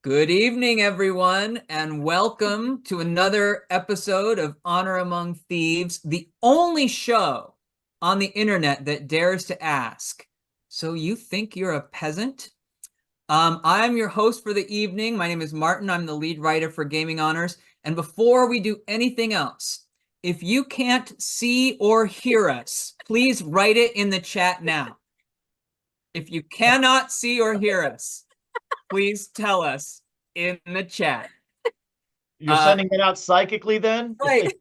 Good evening, everyone, and welcome to another episode of Honor Among Thieves, the only show on the internet that dares to ask, so you think you're a peasant? I'm your host for the evening. My name is Martin. I'm the lead writer for Gaming Honors. And before we do anything else, if you can't see or hear us, please write it in the chat now. If you cannot see or hear us, please tell us in the chat. You're sending it out psychically then? Right.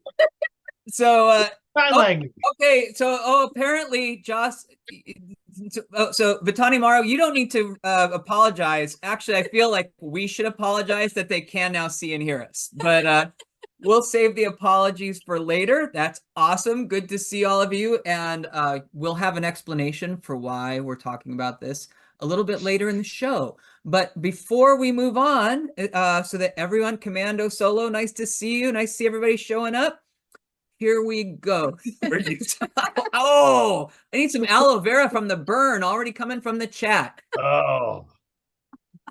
So, Sign language. okay. So, apparently, Josh. So, Vitani Maru, you don't need to apologize. Actually, I feel like we should apologize that they can now see and hear us. But we'll save the apologies for later. That's awesome. Good to see all of you, and we'll have an explanation for why we're talking about this a little bit later in the show. But before we move on, so that everyone, Commando Solo, nice to see you. Nice to see everybody showing up. Here we go. Oh, I need some aloe vera from the burn already coming from the chat. Oh.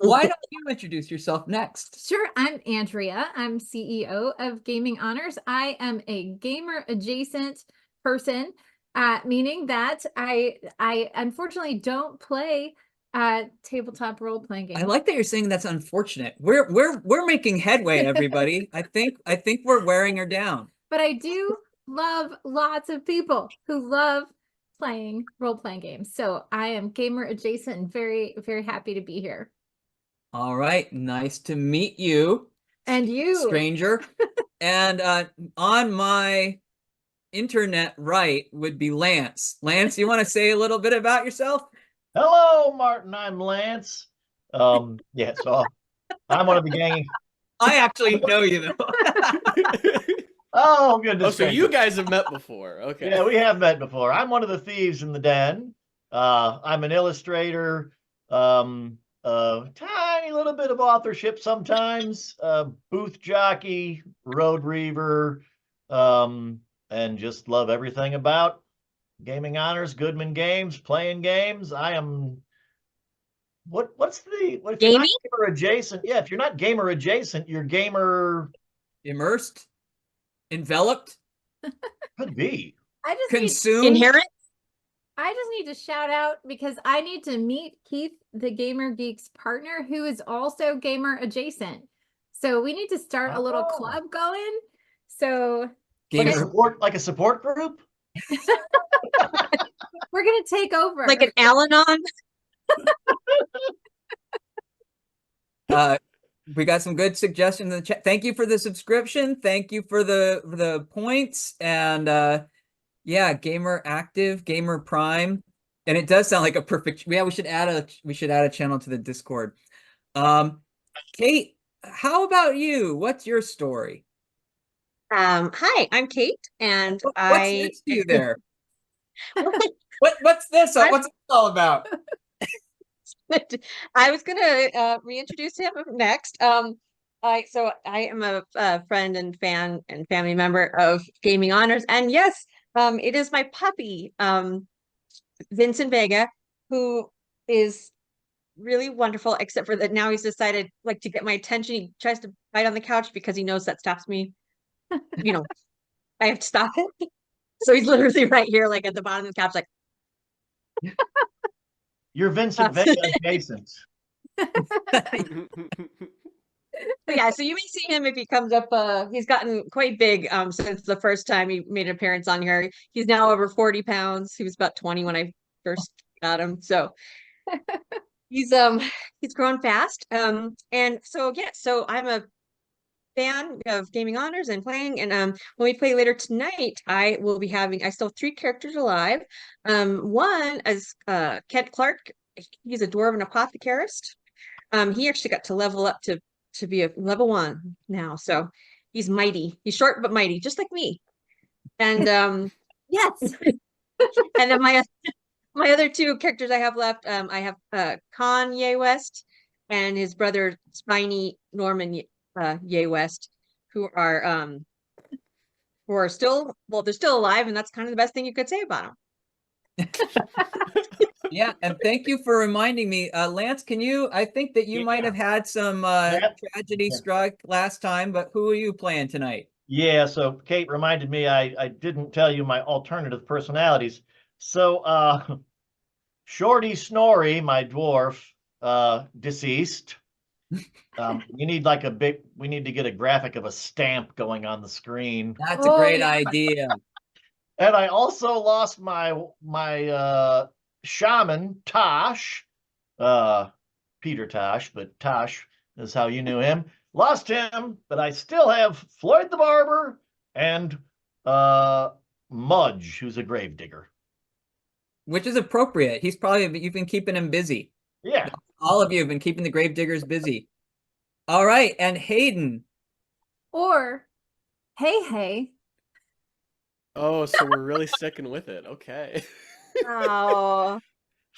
Why don't you introduce yourself next? Sure, I'm Andrea. I'm CEO of Gaming Honors. I am a gamer adjacent person, meaning that I unfortunately don't play tabletop role-playing games. I like that you're saying that's unfortunate. We're making headway, everybody. I think we're wearing her down. But I do love lots of people who love playing role-playing games. So I am gamer adjacent and very, very happy to be here. All right, nice to meet you. And you, stranger. And on my internet right would be Lance. Lance, you want to say a little bit about yourself? Hello, Martin. I'm Lance. Yeah, so I'm one of the gang. I actually know you though. Oh, goodness. Oh, so you guys have met before. Okay. Yeah, we have met before. I'm one of the thieves in the den. I'm an illustrator. Tiny little bit of authorship sometimes. Booth jockey, road reaver, and just love everything about Gaming Honors, Goodman games, playing games. I am what's the what if Gaming? you're not gamer adjacent? Yeah, if you're not gamer adjacent, you're gamer Immersed, enveloped, could be. I just consumed. Inherent? I just need to shout out because I need to meet Keith, the Gamer Geeks partner, who is also gamer adjacent. So we need to start a little club going. So Like a support group? we're gonna take over. Like an Al-Anon? We got some good suggestions in the chat. Thank you for the subscription. Thank you for the points. And yeah, Gamer Active, Gamer Prime. And it does sound like a perfect, yeah, we should add a channel to the Discord. Kate, how about you? What's your story? Hi, I'm Kate, and What's I next to you there? What's this? What's it all about? I was gonna reintroduce him next. I am a friend and fan and family member of Gaming Honors, and yes, it is my puppy, Vincent Vega, who is really wonderful, except for that now he's decided like to get my attention. He tries to bite on the couch because he knows that stops me. You know, I have to stop it. So he's literally right here, like at the bottom of the couch, like. You're Vincent Vega adjacent. Yeah, so you may see him if he comes up. He's gotten quite big since the first time he made an appearance on here. He's now over 40 pounds. He was about 20 when I first got him. So he's grown fast. And so yeah, so I'm a fan of Gaming Honors and playing. And when we play later tonight, I still have 3 characters alive. One is Kent Clark. He's a dwarven apothecarist. He actually got to level up to be a level 1 now. So he's mighty. He's short but mighty, just like me. And yes. And then my other 2 characters I have left, I have Kanye West and his brother Spiny Norman Ye West, who are still, well, they're still alive, and that's kind of the best thing you could say about them. Yeah, and thank you for reminding me. Lance, I think that you might have had some Yep. tragedy struck last time, but who are you playing tonight? Yeah, so Kate reminded me I didn't tell you my alternative personalities. So Shorty Snorri, my dwarf, deceased. We need we need to get a graphic of a stamp going on the screen. That's a Oh, great yeah. idea. And I also lost my shaman, Tosh, Peter Tosh, but Tosh is how you knew him. Lost him, but I still have Floyd the Barber and Mudge, who's a gravedigger. Which is appropriate. You've been keeping him busy. Yeah. All of you have been keeping the gravediggers busy. All right, and Hayden. Or, hey. Oh, so we're really sticking with it. Okay. Oh,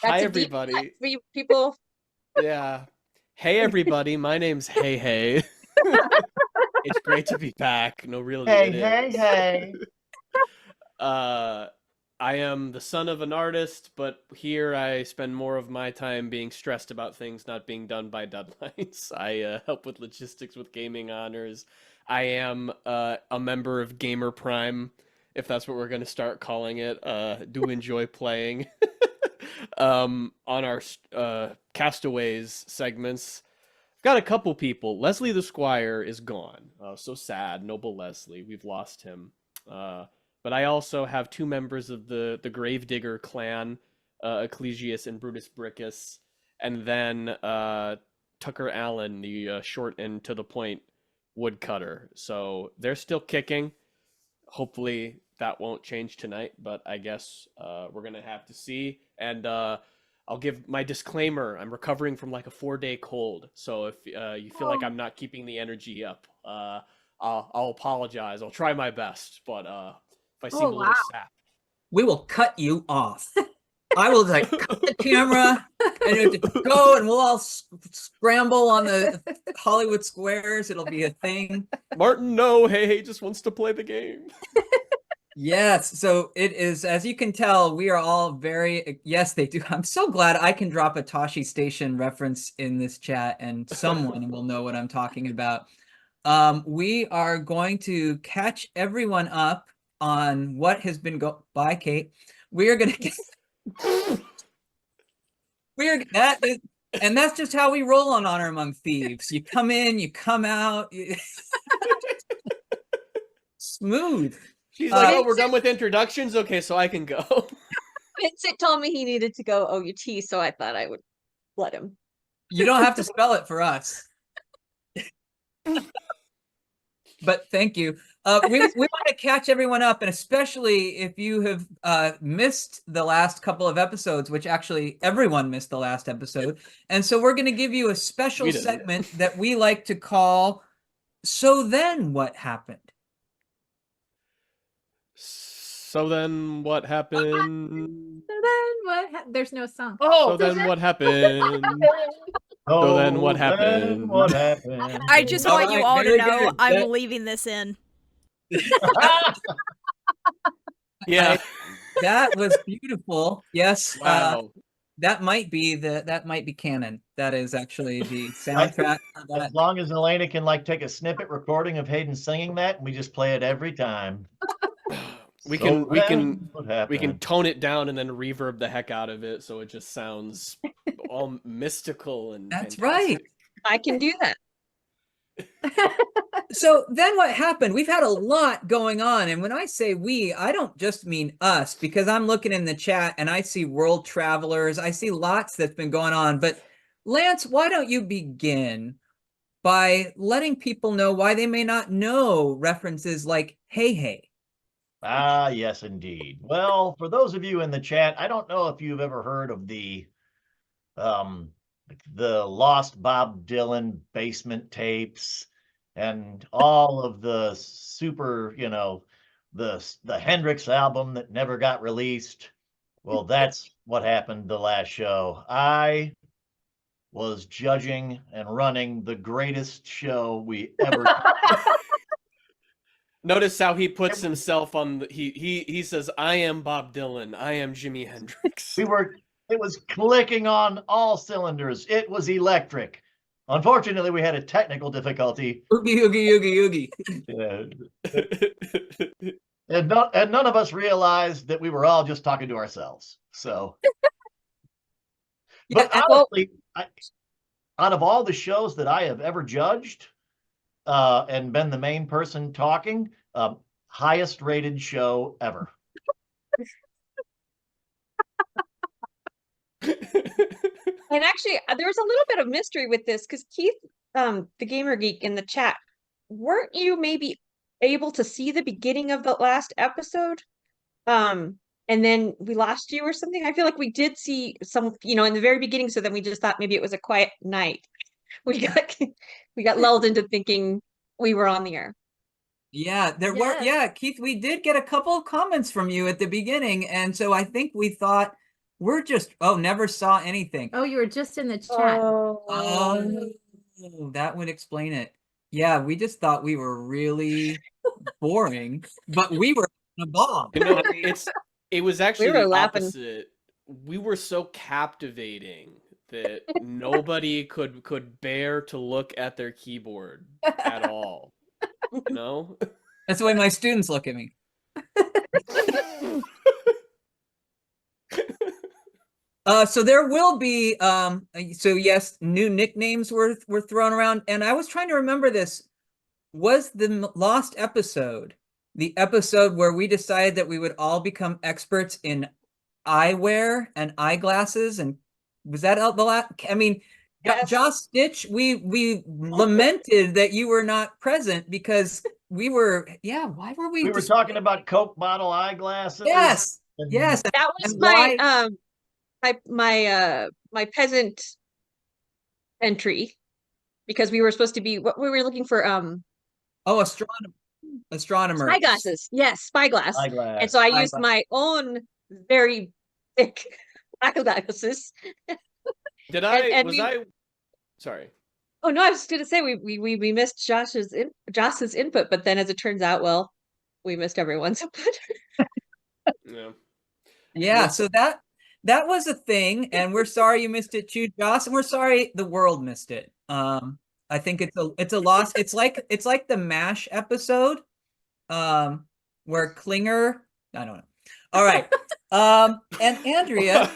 Hi, that's a deep cut everybody. for you people. Yeah. Hey, everybody. My name's Hey. It's great to be back. No, really, it is. Hey. I am the son of an artist, but here I spend more of my time being stressed about things not being done by deadlines. I help with logistics with Gaming Honors. I am a member of Gamer Prime, if that's what we're going to start calling it. Do enjoy playing on our Castaways segments. I've got a couple people. Leslie the Squire is gone. So sad. Noble Leslie. We've lost him. But I also have two members of the Gravedigger clan, Ecclesius and Brutus Brickus, and then Tucker Allen, the short and to the point woodcutter. So they're still kicking. Hopefully that won't change tonight, but I guess we're going to have to see. And I'll give my disclaimer. I'm recovering from like a 4-day cold. So if you feel like I'm not keeping the energy up, I'll apologize. I'll try my best, but if I seem a little sap. We will cut you off. I will cut the camera and you have to go and we'll all scramble on the Hollywood squares. It'll be a thing. Martin, no, hey, just wants to play the game. Yes, so it is, as you can tell, we are all yes, they do. I'm so glad I can drop a Tashi Station reference in this chat and someone will know what I'm talking about. We are going to catch everyone up on what has been by Kate. We are going to get and that's just how we roll on Honor Among Thieves. You come in, you come out. Smooth. She's like, oh, we're done with introductions? Okay, so I can go. Vincent told me he needed to go OUT, so I thought I would let him. You don't have to spell it for us. But thank you. We want to catch everyone up, and especially if you have missed the last couple of episodes, which actually everyone missed the last episode. And so we're going to give you a special segment that we like to call, So Then What Happened? So then what happened? So then what? There's no song. Oh, so then what happened? So then what happened? What happened? I just want you all to very know good. I'm leaving this in. Yeah. That was beautiful. Yes. Wow. That might be canon. That is actually the soundtrack of that. As long as Elena can take a snippet recording of Hayden singing that, and we just play it every time. We So can what happened? tone it down and then reverb the heck out of it so it just sounds all mystical and That's fantastic. right. I can do that. So then what happened? We've had a lot going on. And when I say we, I don't just mean us, because I'm looking in the chat and I see world travelers. I see lots that's been going on. But Lance, why don't you begin by letting people know why they may not know references like hey. Ah, yes, indeed. Well, for those of you in the chat, I don't know if you've ever heard of the lost Bob Dylan basement tapes and all of the super, the Hendrix album that never got released. Well, that's what happened the last show. I was judging and running the greatest show we ever Notice how he puts himself on the, he says, I am Bob Dylan. I am Jimi Hendrix. It was clicking on all cylinders. It was electric. Unfortunately, we had a technical difficulty. Oogie, oogie, oogie, oogie. And none of us realized that we were all just talking to ourselves. So, but honestly, out of all the shows that I have ever judged and been the main person talking, highest rated show ever. And actually, there was a little bit of mystery with this because Keith, the Gamer Geek in the chat, weren't you maybe able to see the beginning of the last episode? And then we lost you or something. I feel like we did see some, in the very beginning. So then we just thought maybe it was a quiet night. We got lulled into thinking we were on the air. Yeah, were. Yeah, Keith, we did get a couple of comments from you at the beginning, and so I think we thought we're just never saw anything. Oh, you were just in the chat. Oh, that would explain it. Yeah, we just thought we were really boring, but we were in a ball. It was actually We were the laughing. opposite. We were so captivating that nobody could bear to look at their keyboard at all. No? That's the way my students look at me. So there will be so yes, new nicknames were thrown around, and I was trying to remember this. Was the lost episode the episode where we decided that we would all become experts in eyewear and eyeglasses? And was that the last? I mean, Yes. Josh Stitch, we lamented that you were not present because we were. Yeah, why were we? We were talking about Coke bottle eyeglasses. Yes, and- yes. That was And my my peasant entry because we were supposed to be what we were looking for Oh, astronomer. spyglasses. Yes, spyglass. Eyeglass. And so I used Spyglass. my own very thick eyeglasses. Did I? And was we- I? Sorry. Oh no, I was going to say we missed Josh's input, but then as it turns out, well, we missed everyone's input. Yeah. Yeah, so that was a thing, and we're sorry you missed it too, Joss, and we're sorry the world missed it. I think it's a loss. It's like the MASH episode, where Klinger. I don't know. All right, and Andrea.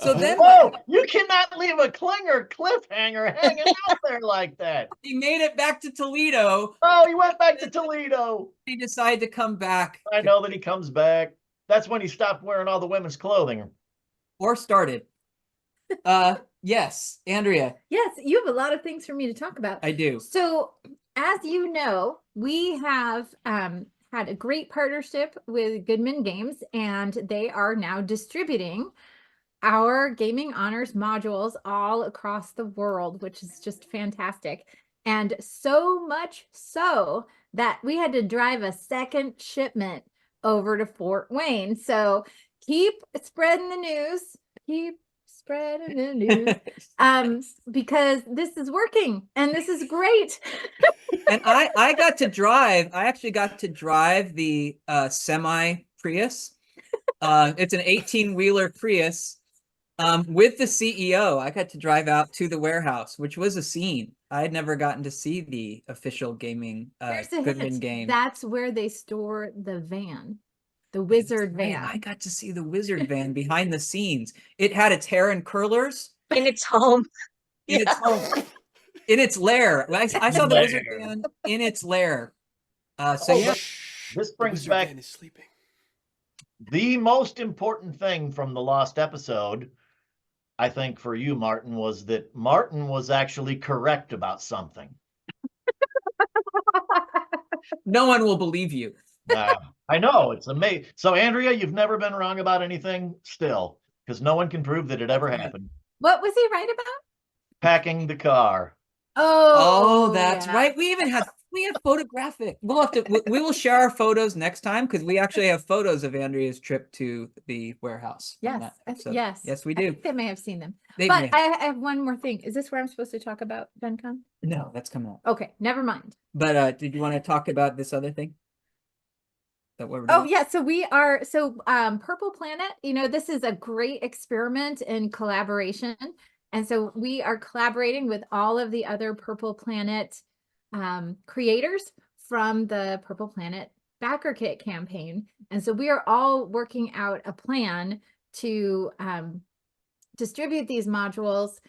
So then Whoa, you cannot leave a Klinger cliffhanger hanging out there like that. he made it back to Toledo. Oh, he went back to Toledo. He decided to come back. I know that he comes back. That's when he stopped wearing all the women's clothing. Or started. Yes, Andrea, Yes, you have a lot of things for me to talk about. I do. So, as you know, we have had a great partnership with Goodman Games, and they are now distributing our Gaming Honors modules all across the world, which is just fantastic. And so much so that we had to drive a second shipment over to Fort Wayne. So keep spreading the news. Keep spreading the news. Because this is working and this is great. And I actually got to drive the semi Prius. It's an 18-wheeler Prius with the CEO. I got to drive out to the warehouse, which was a scene. I had never gotten to see the official gaming Here's a Goodman hint. game. That's where they store the van, the wizard Right, van. I got to see the wizard van behind the scenes. It had its hair in curlers In its home. in its home, in its lair. I saw the wizard van in its lair. So Oh, yeah, This The brings wizard back man is sleeping. the most important thing from the lost episode, I think, for you, Martin, was that Martin was actually correct about something. no one will believe you. I know, it's amazing. So, Andrea, you've never been wrong about anything still, because no one can prove that it ever happened. What was he right about? Packing the car. Oh, that's yeah. right. We have photographic. We'll have to. We will share our photos next time because we actually have photos of Andrea's trip to the warehouse. from Yes, that I- episode. yes, yes, we I do. think they may have seen them. They But may. I have one more thing. Is this where I'm supposed to talk about Gen Con? No, that's coming up. Okay, never mind. But did you want to talk about this other thing? that what we're Oh doing? yeah, so Purple Planet, this is a great experiment in collaboration. And so we are collaborating with all of the other Purple Planet creators from the Purple Planet Backer Kit campaign. And so we are all working out a plan to distribute these modules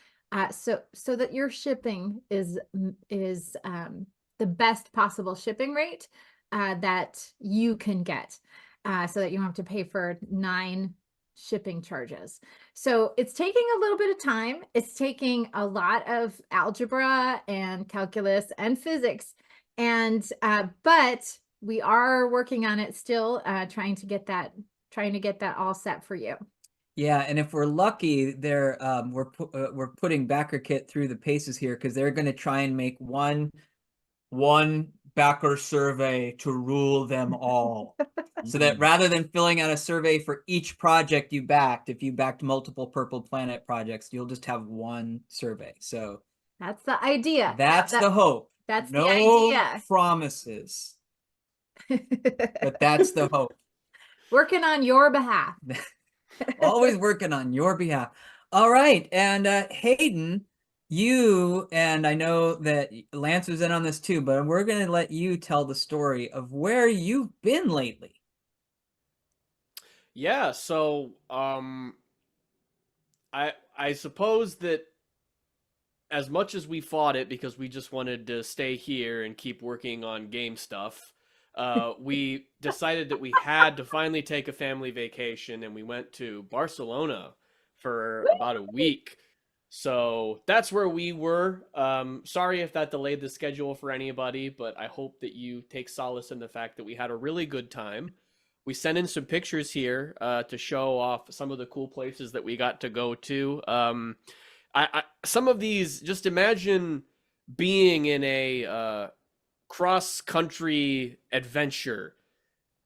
so that your shipping is the best possible shipping rate that you can get, so that you don't have to pay for 9 shipping charges. So it's taking a little bit of time. It's taking a lot of algebra and calculus and physics, and but we are working on it still, trying to get that all set for you. Yeah, and if we're lucky, we're putting Backer Kit through the paces here because they're going to try and make one backer survey to rule them all. So that rather than filling out a survey for each project you backed, if you backed multiple Purple Planet projects, you'll just have one survey. So that's the idea. That's the hope. That's no the idea. promises, but that's the hope. Working on your behalf. Always working on your behalf. All right. And Hayden, you, and I know that Lance was in on this too, but we're going to let you tell the story of where you've been lately. Yeah, so I suppose that as much as we fought it because we just wanted to stay here and keep working on game stuff, we decided that we had to finally take a family vacation, and we went to Barcelona for about a week. So that's where we were. Sorry if that delayed the schedule for anybody, but I hope that you take solace in the fact that we had a really good time. We sent in some pictures here to show off some of the cool places that we got to go to. Some of these, just imagine being in a cross-country adventure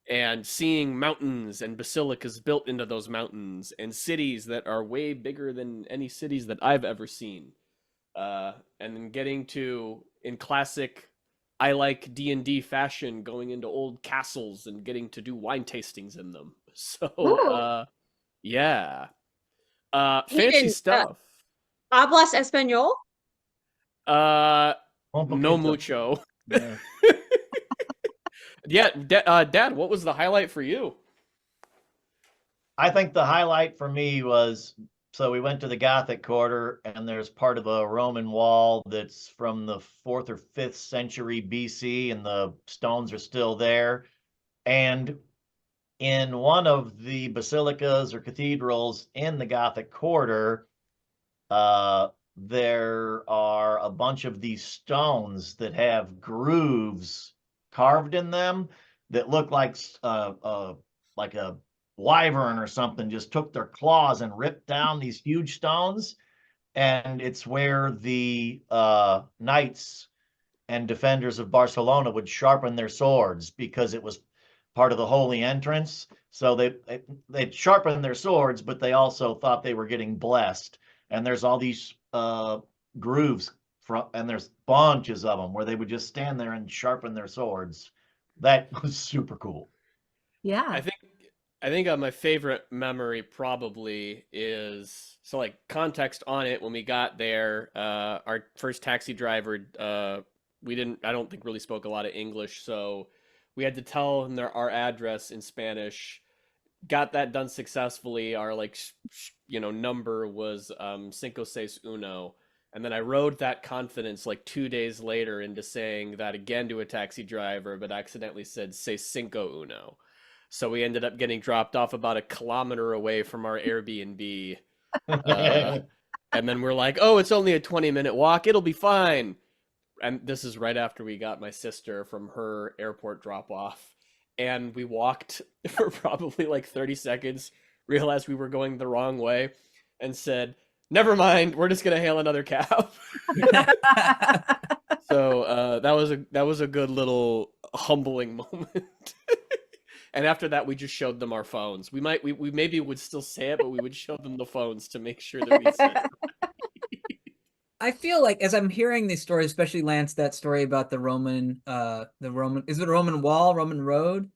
and seeing mountains and basilicas built into those mountains and cities that are way bigger than any cities that I've ever seen. And then getting to, in classic I like D&D fashion, going into old castles and getting to do wine tastings in them. So, yeah. Fancy stuff. Hablas Espanol? No mucho. Yeah, Dad, what was the highlight for you? I think the highlight for me was, so we went to the Gothic Quarter, and there's part of a Roman wall that's from the 4th or 5th century BC, and the stones are still there. And in one of the basilicas or cathedrals in the Gothic Quarter, there are a bunch of these stones that have grooves carved in them that look like a wyvern or something just took their claws and ripped down these huge stones. And it's where the knights and defenders of Barcelona would sharpen their swords, because it was part of the holy entrance. So they'd sharpen their swords, but they also thought they were getting blessed. And there's all these grooves and there's bunches of them where they would just stand there and sharpen their swords. That was super cool. Yeah. I think my favorite memory probably is, so like context on it, when we got there, our first taxi driver, I don't think really spoke a lot of English, so we had to tell him our address in Spanish. Got that done successfully. Our number was 561. And then I rode that confidence 2 days later into saying that again to a taxi driver, but accidentally said "se cinco uno." So we ended up getting dropped off about a kilometer away from our Airbnb. And then we're like, oh, it's only a 20-minute walk. It'll be fine. And this is right after we got my sister from her airport drop off. And we walked for probably 30 seconds, realized we were going the wrong way, and said, never mind, we're just going to hail another cab. So that was a good little humbling moment. And after that, we just showed them our phones. We maybe would still say it, but we would show them the phones to make sure that we said it. I feel like as I'm hearing these stories, especially Lance, that story about the Roman, is it a Roman wall, Roman road?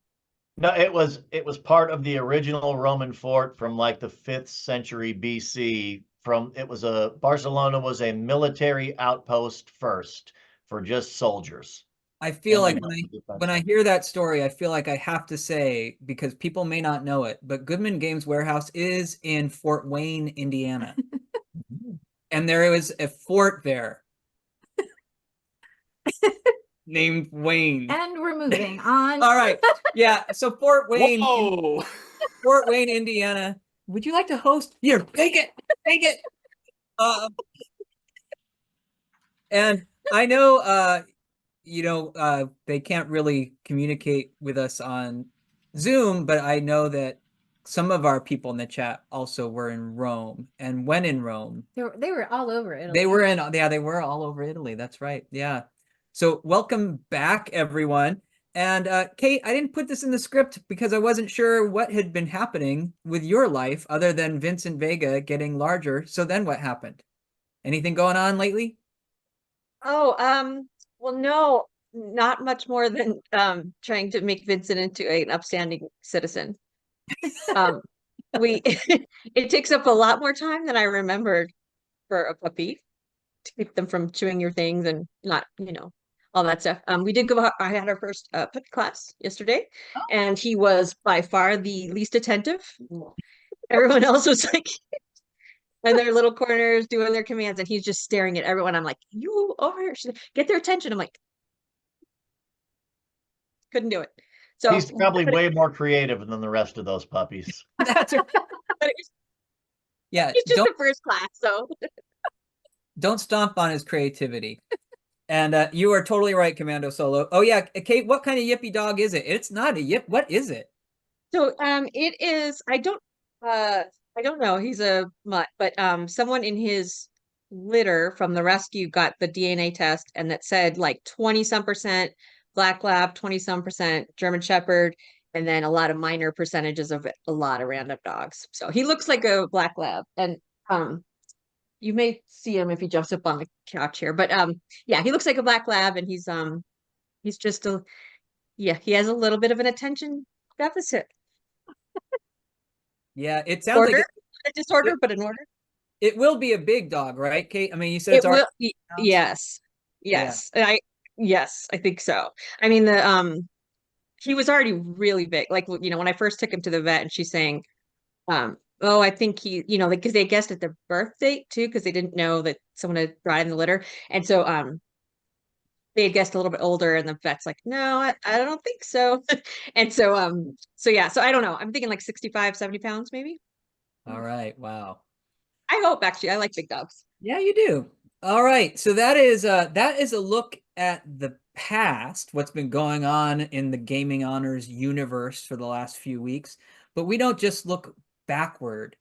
No, it was part of the original Roman fort from like the 5th century BC. Barcelona was a military outpost first for just soldiers. I feel And like then the when I defense. hear that story, I feel like I have to say, because people may not know it, but Goodman Games Warehouse is in Fort Wayne, Indiana. And there was a fort there named Wayne. And we're moving on. All right. Yeah. So Fort Wayne, Whoa! Fort Wayne, Indiana. Would you like to host? Here, take it. Take it. And I know they can't really communicate with us on Zoom, but I know that some of our people in the chat also were in Rome. And when in Rome, They were all over Italy. they were all over Italy. That's right. Yeah. So welcome back, everyone. And Kate, I didn't put this in the script because I wasn't sure what had been happening with your life other than Vincent Vega getting larger. So then what happened? Anything going on lately? Oh, well, no, not much more than trying to make Vincent into an upstanding citizen. Um, we it takes up a lot more time than I remembered for a puppy to keep them from chewing your things and not, all that stuff. We did go out, I had our first puppy class yesterday, and he was by far the least attentive. Everyone else was like in their little corners doing their commands, and he's just staring at everyone. I'm like, you over here, get their attention. I'm like, couldn't do it. So He's probably way more creative than the rest of those puppies. That's right. but Yeah. he's just the first class, so Don't stomp on his creativity. And you are totally right, Commando Solo. Oh yeah, Kate, what kind of yippy dog is it? It's not a yip. What is it? it is. I don't know. He's a mutt, but someone in his litter from the rescue got the DNA test, and that said like 20-some% Black Lab, 20-some% German Shepherd, and then a lot of minor percentages of a lot of random dogs. So he looks like a Black Lab, and you may see him if he jumps up on the couch here, but yeah, he looks like a Black Lab, and he's just he has a little bit of an attention deficit. Yeah, it sounds like A disorder, but an order. it will be a big dog, right, Kate? I mean, you said it's It will. pounds? Yes, yes, yes, I think so. I mean, he was already really big. Like, when I first took him to the vet, and she's saying, oh, I think he, because they guessed at the birth date too, because they didn't know that someone had brought in the litter, and so they had guessed a little bit older, and the vet's like, no, I don't think so. And so yeah, so I don't know. I'm thinking like 65, 70 pounds maybe. All right, wow. I hope, actually. I like big dogs. Yeah, you do. All right, so that is a look at the past, what's been going on in the Gaming Honors universe for the last few weeks. But we don't just look backward,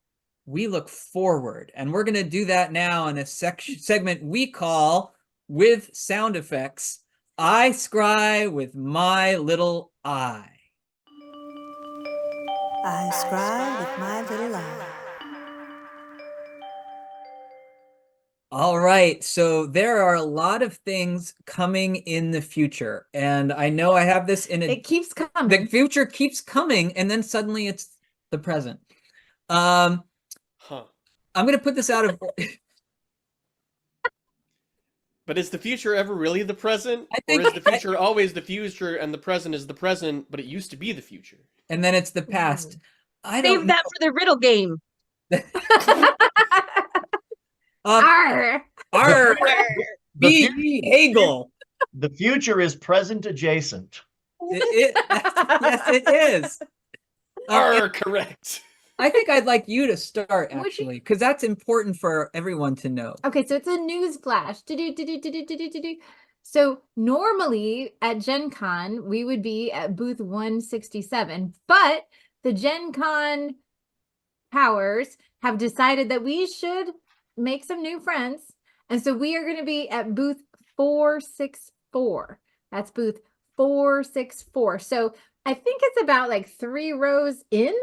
we look forward, and we're going to do that now in a segment we call with sound effects. I scry with my little eye. I scry with my little eye. All right, so there are a lot of things coming in the future, and I know I have this in It keeps the coming. future keeps coming, and then suddenly it's the present. Huh. I'm gonna put this out of But is the future ever really the present? I think- Or is the future always the future and the present is the present, but it used to be the future? and then it's the past. I don't Save that for the riddle game. Arr. Arr, The B. fu- Hagel. The future is present adjacent. Yes, it is. Are correct. I think I'd like you to start, Would you- actually, because that's important for everyone to know. Okay, so it's a news flash. So normally at Gen Con, we would be at booth 167, but the Gen Con powers have decided that we should make some new friends. And so we are going to be at booth 464. That's booth 464. So I think it's about like 3 rows in.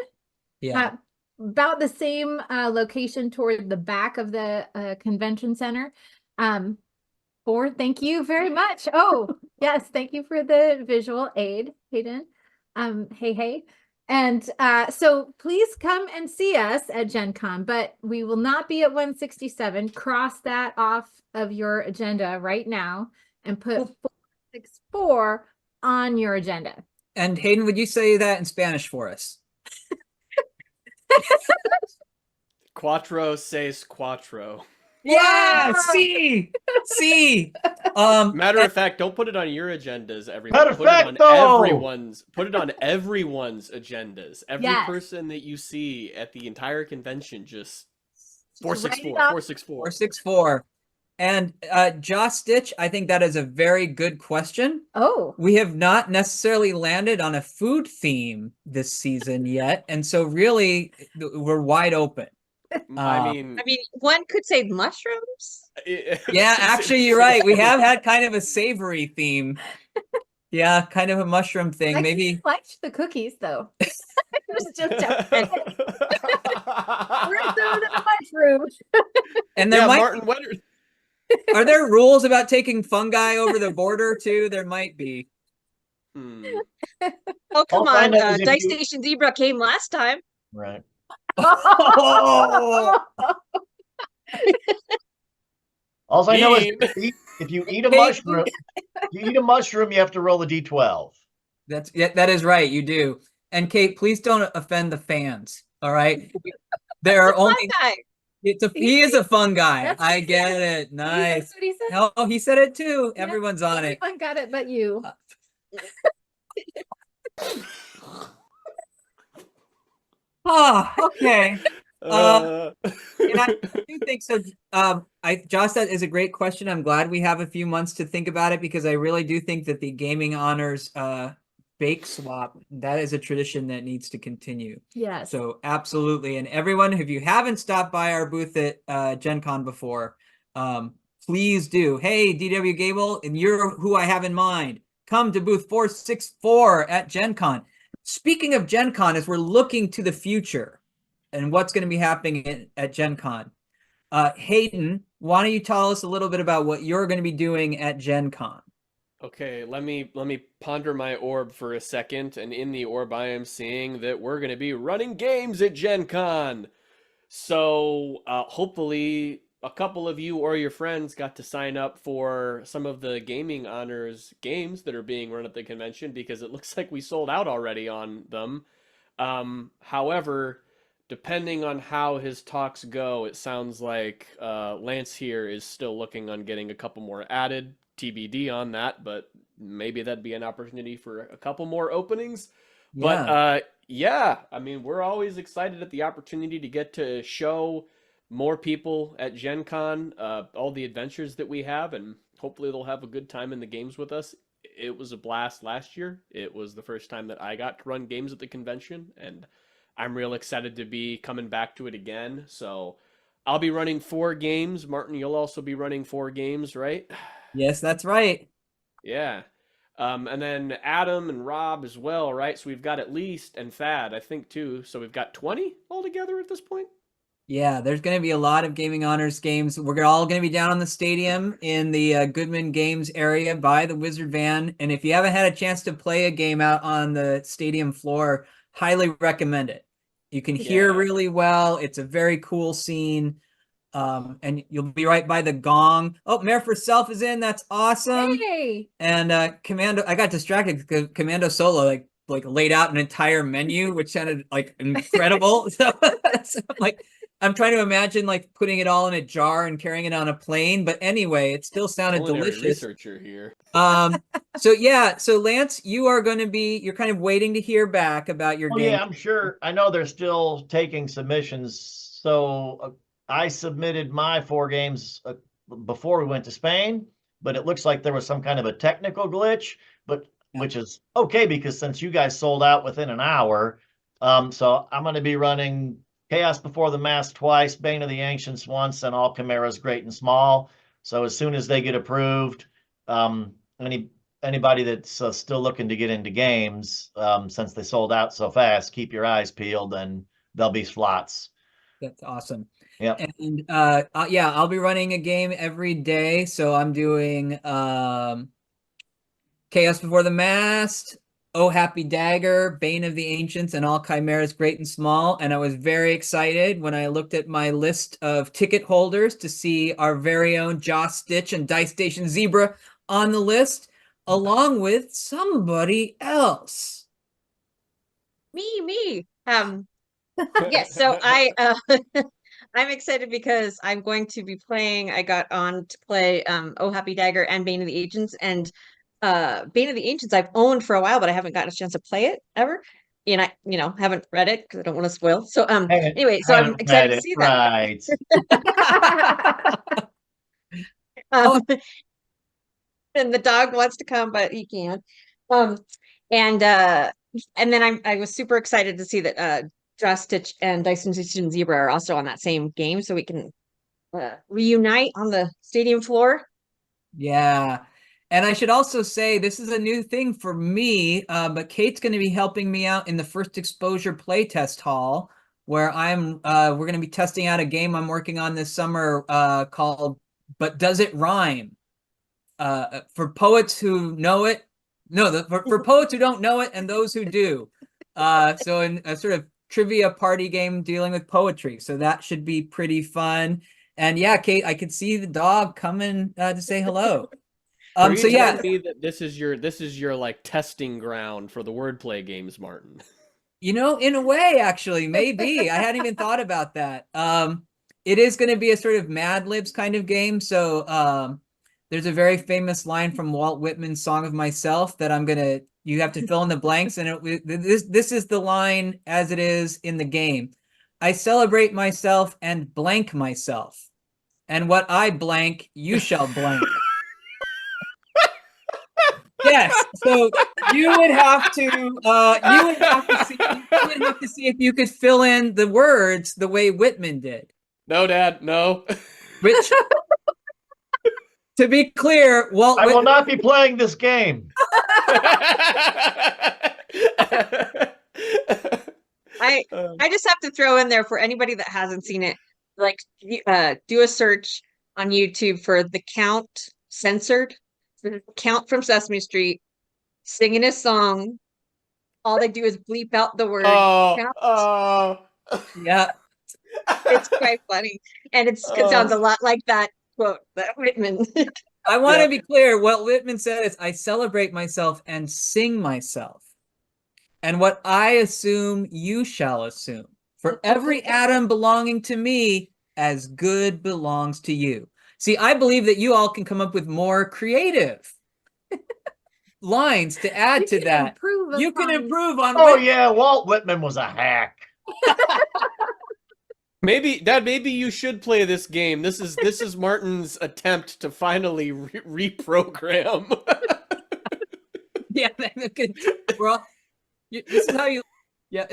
Yeah. About the same location toward the back of the convention center. Thank you very much. Oh, yes, thank you for the visual aid, Hayden. Hey. And so please come and see us at Gen Con, but we will not be at 167. Cross that off of your agenda right now and put 464 on your agenda. And Hayden, would you say that in Spanish for us? Cuatro seis cuatro. Yeah, see. Matter of fact, don't put it on your agendas, everyone. Put it on everyone's agendas. Every Yes. person that you see at the entire convention, just Write 464, it up. 464. 464. And Joss Stitch, I think that is a very good question. Oh, We have not necessarily landed on a food theme this season yet, and so really we're wide open. I mean, one could say mushrooms. Yeah, actually, you're right. We have had kind of a savory theme. Yeah, kind of a mushroom thing. I Maybe liked the cookies though. It was just a mushroom. and there yeah, might Martin, what are there rules about taking fungi over the border too? There might be. Oh, come All I on. know is if Dice you- Station Zebra came last time. Right. Oh! All I know is Mean. if you eat a mushroom, you have to roll a d12. That is right. You do. And Kate, please don't offend the fans. All right. There are only. Fungi. He is a fun guy. That's what I he get said. it. Nice. That's what he said. Oh, he said it too. Yeah, Everyone's on it. Everyone got it but you. Oh, okay. Uh, And I do think so. Josh, that is a great question. I'm glad we have a few months to think about it because I really do think that the Gaming Honors bake swap, that is a tradition that needs to continue. Yes. So absolutely. And everyone, if you haven't stopped by our booth at Gen Con before, please do. Hey, DW Gable, and you're who I have in mind. Come to booth 464 at Gen Con. Speaking of Gen Con, as we're looking to the future and what's going to be happening at Gen Con, Hayden, why don't you tell us a little bit about what you're going to be doing at Gen Con? Okay, let me ponder my orb for a second, and in the orb I am seeing that we're going to be running games at Gen Con. So hopefully a couple of you or your friends got to sign up for some of the Gaming Honors games that are being run at the convention because it looks like we sold out already on them. However, depending on how his talks go, it sounds like Lance here is still looking on getting a couple more added. TBD on that, but maybe that'd be an opportunity for a couple more openings. Yeah. But yeah, I mean, we're always excited at the opportunity to get to show more people at Gen Con all the adventures that we have, and hopefully they'll have a good time in the games with us. It was a blast last year. It was the first time that I got to run games at the convention, and I'm real excited to be coming back to it again. So I'll be running 4 games. Martin, you'll also be running 4 games, right? Yes, that's right. Yeah. And then Adam and Rob as well, right? So we've got at least, and Thad, I think, too. So we've got 20 altogether at this point. Yeah, there's going to be a lot of Gaming Honors games. We're all going to be down on the stadium in the Goodman Games area by the Wizard Van. And if you haven't had a chance to play a game out on the stadium floor, highly recommend it. You can hear really well. It's a very cool scene. And you'll be right by the gong. Oh, Mayor for Self is in. That's awesome. Hey. And Commando, I got distracted because Commando Solo like laid out an entire menu, which sounded like incredible. So I'm trying to imagine like putting it all in a jar and carrying it on a plane. But anyway, it still sounded Culinary delicious. researcher here. So yeah, so Lance, you're kind of waiting to hear back about your game. Yeah, I'm sure. I know they're still taking submissions. So I submitted my 4 games before we went to Spain, but it looks like there was some kind of a technical glitch, which is okay because since you guys sold out within an hour, so I'm going to be running Chaos Before the Mask twice, Bane of the Ancients once, and all Chimeras Great and Small. So as soon as they get approved, anybody that's still looking to get into games, since they sold out so fast, keep your eyes peeled and there'll be slots. That's awesome. Yeah. And yeah, I'll be running a game every day. So I'm doing Chaos Before the Mast, Oh Happy Dagger, Bane of the Ancients, and All Chimeras Great and Small. And I was very excited when I looked at my list of ticket holders to see our very own Joss Stitch and Dice Station Zebra on the list, along with somebody else. Me. Yes, so I'm excited because I'm going to be playing. I got on to play Oh Happy Dagger and Bane of the Ancients, and Bane of the Ancients I've owned for a while, but I haven't gotten a chance to play it ever. And I, haven't read it because I don't want to spoil. So anyway, so I'm Haven't excited read to it, see that. right. Um, and the dog wants to come, but he can't. Um, and then I was super excited to see that Joss Stitch and Dyson Station Zebra are also on that same game, so we can reunite on the stadium floor. Yeah. And I should also say this is a new thing for me, but Kate's going to be helping me out in the first exposure playtest hall, where we're going to be testing out a game I'm working on this summer called But Does It Rhyme? For poets who know it, no, for poets who don't know it and those who do. So in a sort of trivia party game dealing with poetry. So that should be pretty fun. And yeah, Kate, I could see the dog coming to say hello. Are you So yeah, telling me that this is your like testing ground for the wordplay games, Martin? in a way, actually, maybe. I hadn't even thought about that. It is going to be a sort of Mad Libs kind of game. So there's a very famous line from Walt Whitman's Song of Myself that you have to fill in the blanks. And this is the line as it is in the game. I celebrate myself and blank myself. And what I blank, you shall blank. Yes, so you would have to see if you could fill in the words the way Whitman did. No, Dad, no. Which, to be clear, Walt I will Whitman. not be playing this game. I just have to throw in there for anybody that hasn't seen it, like do a search on YouTube for the Count censored. The Count from Sesame Street singing his song. All they do is bleep out the word Count. Yeah, It's quite funny, and it sounds a lot like that quote that Whitman. I want to be clear. What Whitman said is, I celebrate myself and sing myself. And what I assume, you shall assume. For every atom belonging to me, as good belongs to you. See, I believe that you all can come up with more creative lines to add to that. You can improve on. Oh yeah, Walt Whitman was a hack. Maybe you should play this game. This is Martin's attempt to finally reprogram. Yeah, this is how you. Yeah.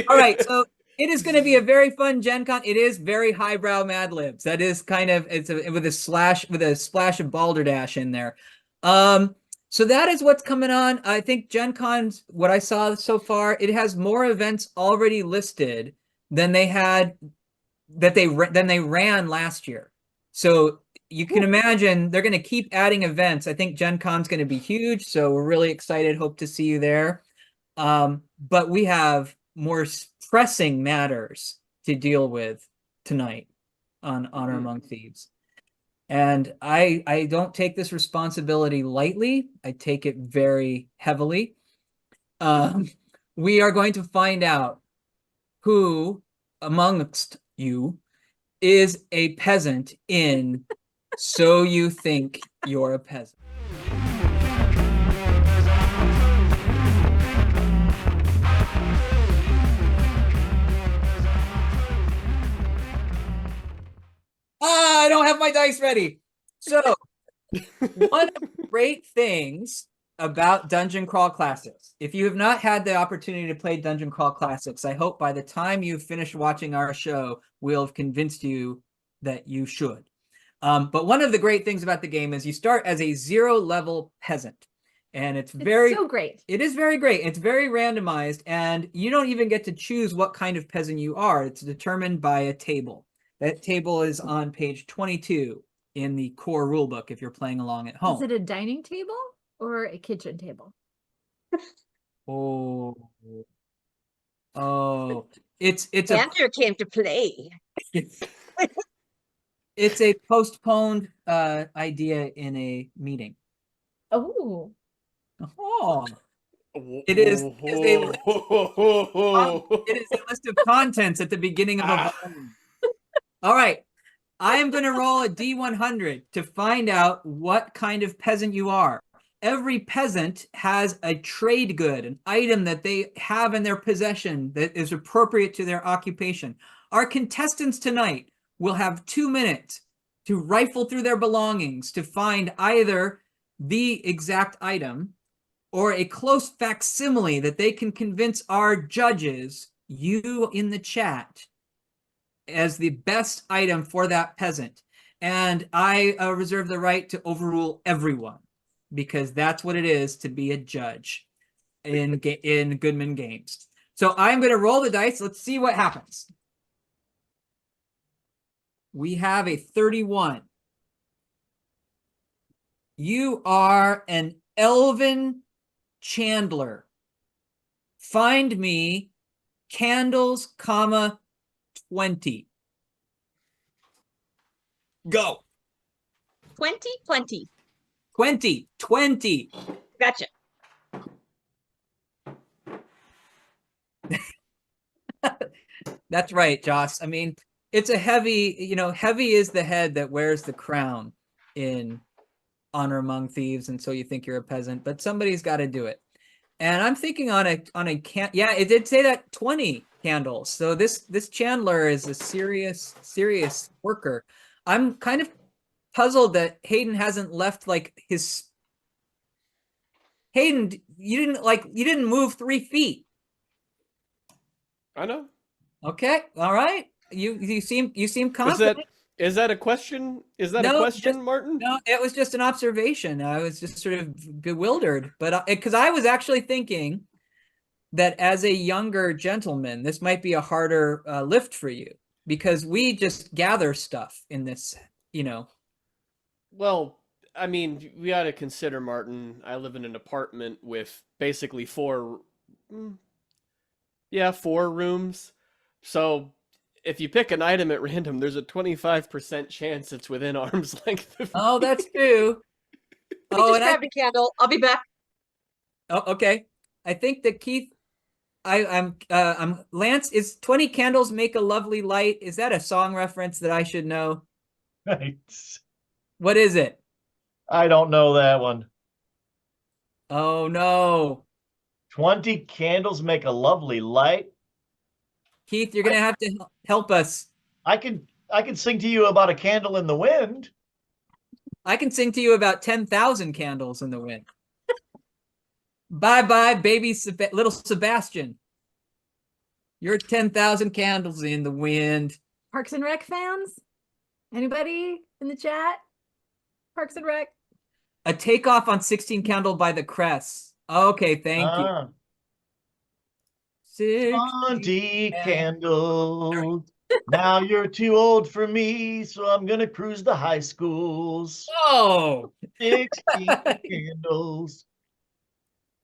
All right, so it is going to be a very fun Gen Con. It is very highbrow Mad Libs. That is kind of with a splash of balderdash in there. So that is what's coming on. I think Gen Con's, what I saw so far, it has more events already listed than they ran last year. So you can imagine they're going to keep adding events. I think Gen Con's going to be huge, so we're really excited. Hope to see you there. But we have more pressing matters to deal with tonight on Honor Among Thieves. And I don't take this responsibility lightly. I take it very heavily. We are going to find out who amongst you is a peasant in So You Think You're a Peasant. I don't have my dice ready. So, one of the great things about Dungeon Crawl Classics, if you have not had the opportunity to play Dungeon Crawl Classics, I hope by the time you've finished watching our show, we'll have convinced you that you should. But one of the great things about the game is you start as a 0-level peasant. And it's so great. It is very great. It's very randomized, and you don't even get to choose what kind of peasant you are. It's determined by a table. That table is on page 22 in the core rulebook if you're playing along at home. Is it a dining table or a kitchen table? Oh, oh, it's a Chandler came to play. it's a postponed idea in a meeting. Oh, Oh, it is a list. It is a list of contents at the beginning of a volume. All right. I am going to roll a D100 to find out what kind of peasant you are. Every peasant has a trade good, an item that they have in their possession that is appropriate to their occupation. Our contestants tonight will have 2 minutes to rifle through their belongings to find either the exact item or a close facsimile that they can convince our judges, you in the chat, as the best item for that peasant. And I reserve the right to overrule everyone because that's what it is to be a judge in Goodman games. So I'm going to roll the dice. Let's see what happens. We have a 31. You are an elven chandler. Find me candles, comma, 20. Go. 20. 20. Gotcha. That's right, Joss. I mean, it's a heavy, heavy is the head that wears the crown in Honor Among Thieves, and so you think you're a peasant, but somebody's got to do it. And I'm thinking on a yeah, it did say that 20 candles. So this chandler is a serious worker. I'm kind of puzzled that Hayden hasn't left like his Hayden, you didn't move 3 feet. I know. Okay, all right. You seem confident. Is that a question? Is that No, a question, just- Martin? No, it was just an observation. I was just sort of bewildered, but because I was actually thinking that as a younger gentleman, this might be a harder lift for you because we just gather stuff in this, Well, I mean, we got to consider, Martin. I live in an apartment with basically 4 rooms. So if you pick an item at random, there's a 25% chance it's within arm's length of Oh, me. that's true. Let me Oh, just and grab a candle. I'll be back. oh, okay. I think that Keith, I'm Lance. Is 20 candles make a lovely light? Is that a song reference that I should know? Right. What is it? I don't know that one. Oh no, 20 candles make a lovely light. Keith, you're gonna have to help us. I can sing to you about a candle in the wind. I can sing to you about 10,000 candles in the wind. Bye bye, baby, little Sebastian. You're 10,000 candles in the wind. Parks and Rec fans? Anybody in the chat? Parks and Rec? A takeoff on 16 Candle by the Cress. Okay, thank you. 20 candles. Now you're too old for me, so I'm gonna cruise the high schools. Oh, 16 candles.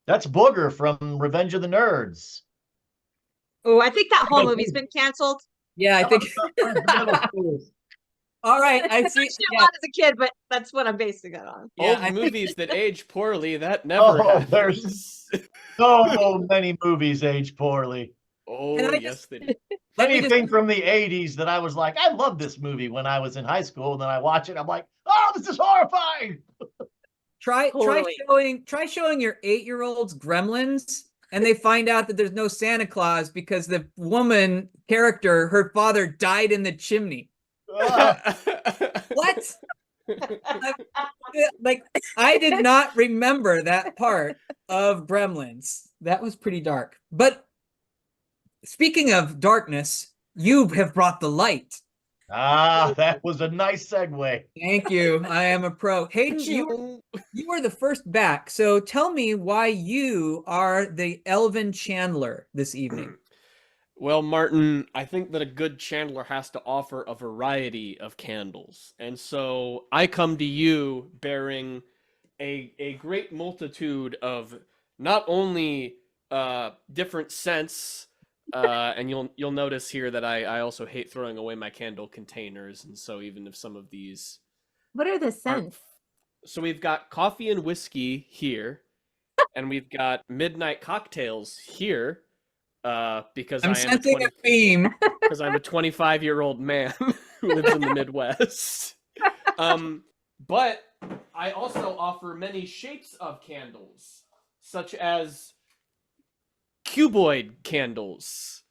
That's Booger from Revenge of the Nerds. Oh, I think that whole movie's been canceled. yeah, I think. Middle school. All right, I I see. watched it a Yeah, lot as a kid, but that's what I'm basing it on. yeah, Old I think- movies that age poorly, that never Oh, happens. there's so many movies age poorly. Oh, Can I yes, just- they do. Let me Anything just from the 80s that I was like, I love this movie when I was in high school, and then I watch it, I'm like, oh, this is horrifying. try Totally. showing your 8-year-olds Gremlins, and they find out that there's no Santa Claus because the woman character, her father died in the chimney. What? Like, I did not remember that part of Gremlins. That was pretty dark. But speaking of darkness, you have brought the light. That was a nice segue. Thank you. I am a pro. Hayden, you were the first back. So tell me why you are the Elven Chandler this evening. Well, Martin, I think that a good chandler has to offer a variety of candles. And so I come to you bearing a great multitude of not only different scents, and you'll notice here that I also hate throwing away my candle containers, and so even if some of these What are the are, scents? so we've got coffee and whiskey here, and we've got midnight cocktails here, because I'm I am a sensing 20 a theme. because I'm a 25-year-old man who lives in the Midwest. But I also offer many shapes of candles, such as cuboid candles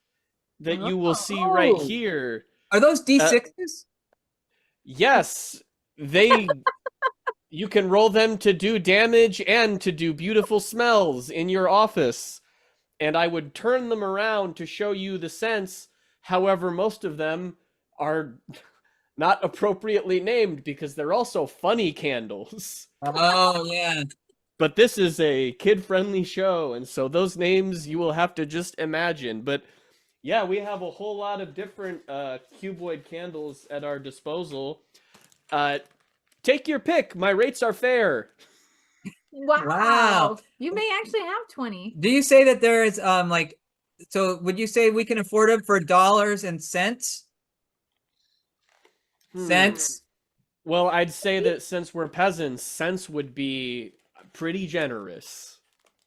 that you will see right Oh. here. Are those D6s? Yes, you can roll them to do damage and to do beautiful smells in your office. And I would turn them around to show you the sense. However, most of them are not appropriately named because they're also funny candles. Oh, yeah. But this is a kid-friendly show, and so those names you will have to just imagine. But yeah, we have a whole lot of different cuboid candles at our disposal. Take your pick. My rates are fair. Wow. You may actually have 20. Do you say that there is like, so would you say we can afford them for dollars and cents? Cents? Well, I'd say that since we're peasants, cents would be pretty generous.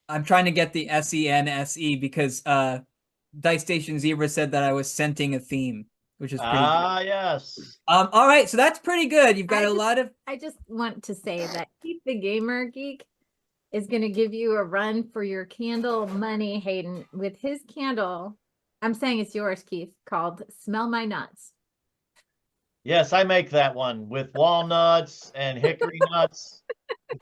I'm trying to get the SENSE because Dice Station Zebra said that I was scenting a theme, which is pretty good. Yes. All right, so that's pretty good. You've got I a lot of I just want to say that Keith the Gamer Geek is going to give you a run for your candle money, Hayden, with his candle. I'm saying it's yours, Keith, called Smell My Nuts. Yes, I make that one with walnuts and hickory nuts.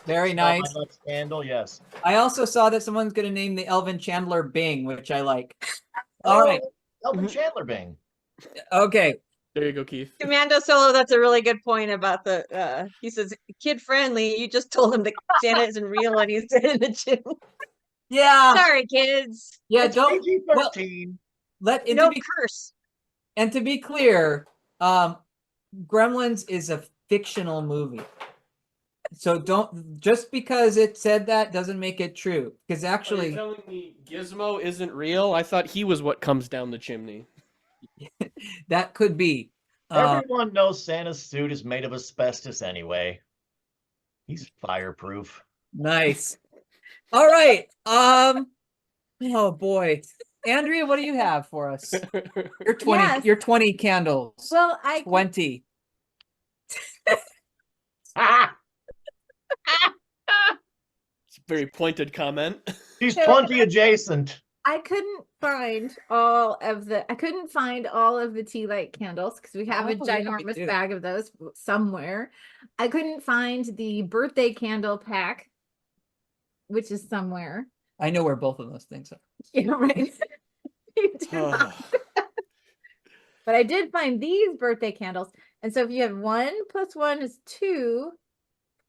very Smell my nice. nuts candle, yes. I also saw that someone's going to name the Elvin Chandler Bing, which I like. All right. Elvin Chandler Bing. Okay. There you go, Keith. Commando Solo, that's a really good point about the he says kid friendly. You just told him that Santa isn't real and he's in the gym. Yeah. Sorry, kids. Yeah. It's Don't PG-13. and No to be curse. and to be clear, Gremlins is a fictional movie. So don't just because it said that doesn't make it true. Because Are you actually, telling me Gizmo isn't real? I thought he was what comes down the chimney. that could be. Everyone knows Santa's suit is made of asbestos anyway. He's fireproof. Nice. All right. Oh boy, Andrea, what do you have for us? You're 20. Yes. You're 20 candles. Well, I 20. Ah! It's a very pointed comment. He's 20 adjacent. I couldn't find all of the tea light candles because we have a Oh, yeah, me ginormous too. bag of those somewhere. I couldn't find the birthday candle pack, which is somewhere. I know where both of those things are. Yeah, right. You do not. But I did find these birthday candles. And so if you have 1 + 1 is 2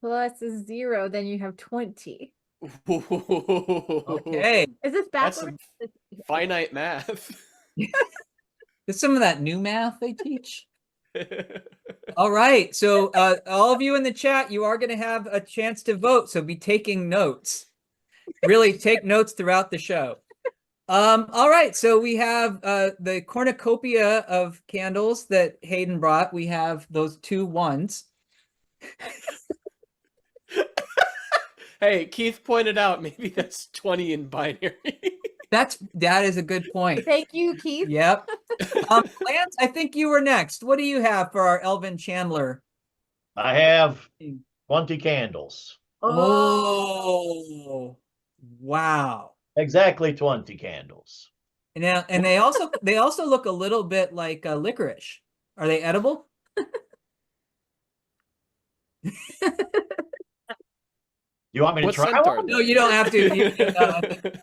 plus 0, then you have 20. Okay. Is this That's backwards? finite math. There's some of that new math they teach. All right. So all of you in the chat, you are going to have a chance to vote. So be taking notes. Really take notes throughout the show. All right. So we have the cornucopia of candles that Hayden brought. We have those 2 ones. Hey, Keith pointed out maybe that's 20 in binary. That is a good point. Thank you, Keith. Yep. Lance, I think you were next. What do you have for our Elvin Chandler? I have 20 candles. Oh, wow. Exactly 20 candles. And they also look a little bit like licorice. Are they edible? You want me to What try scent are one? No, you don't have to.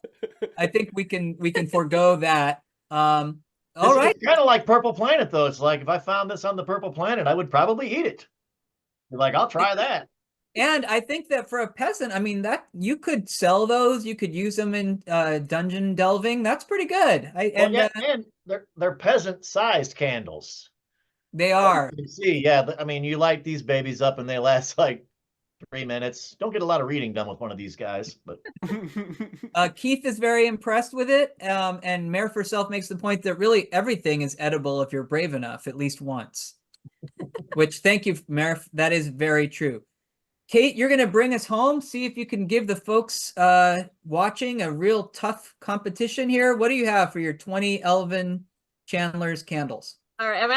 I think we can forego that. All right. It's kind of like Purple Planet, though. It's like if I found this on the Purple Planet, I would probably eat it. You're like, I'll try that. And I think that for a peasant, I mean, that you could sell those. You could use them in dungeon delving. That's pretty good. And they're peasant-sized candles. They are. You can see, yeah. I mean, you light these babies up, and they last like 3 minutes. Don't get a lot of reading done with one of these guys, but Keith is very impressed with it, and Mare for Self makes the point that really everything is edible if you're brave enough, at least once. Which, thank you, Mare. That is very true. Kate, you're going to bring us home. See if you can give the folks watching a real tough competition here. What do you have for your 20 Elven Chandler's candles? All right, I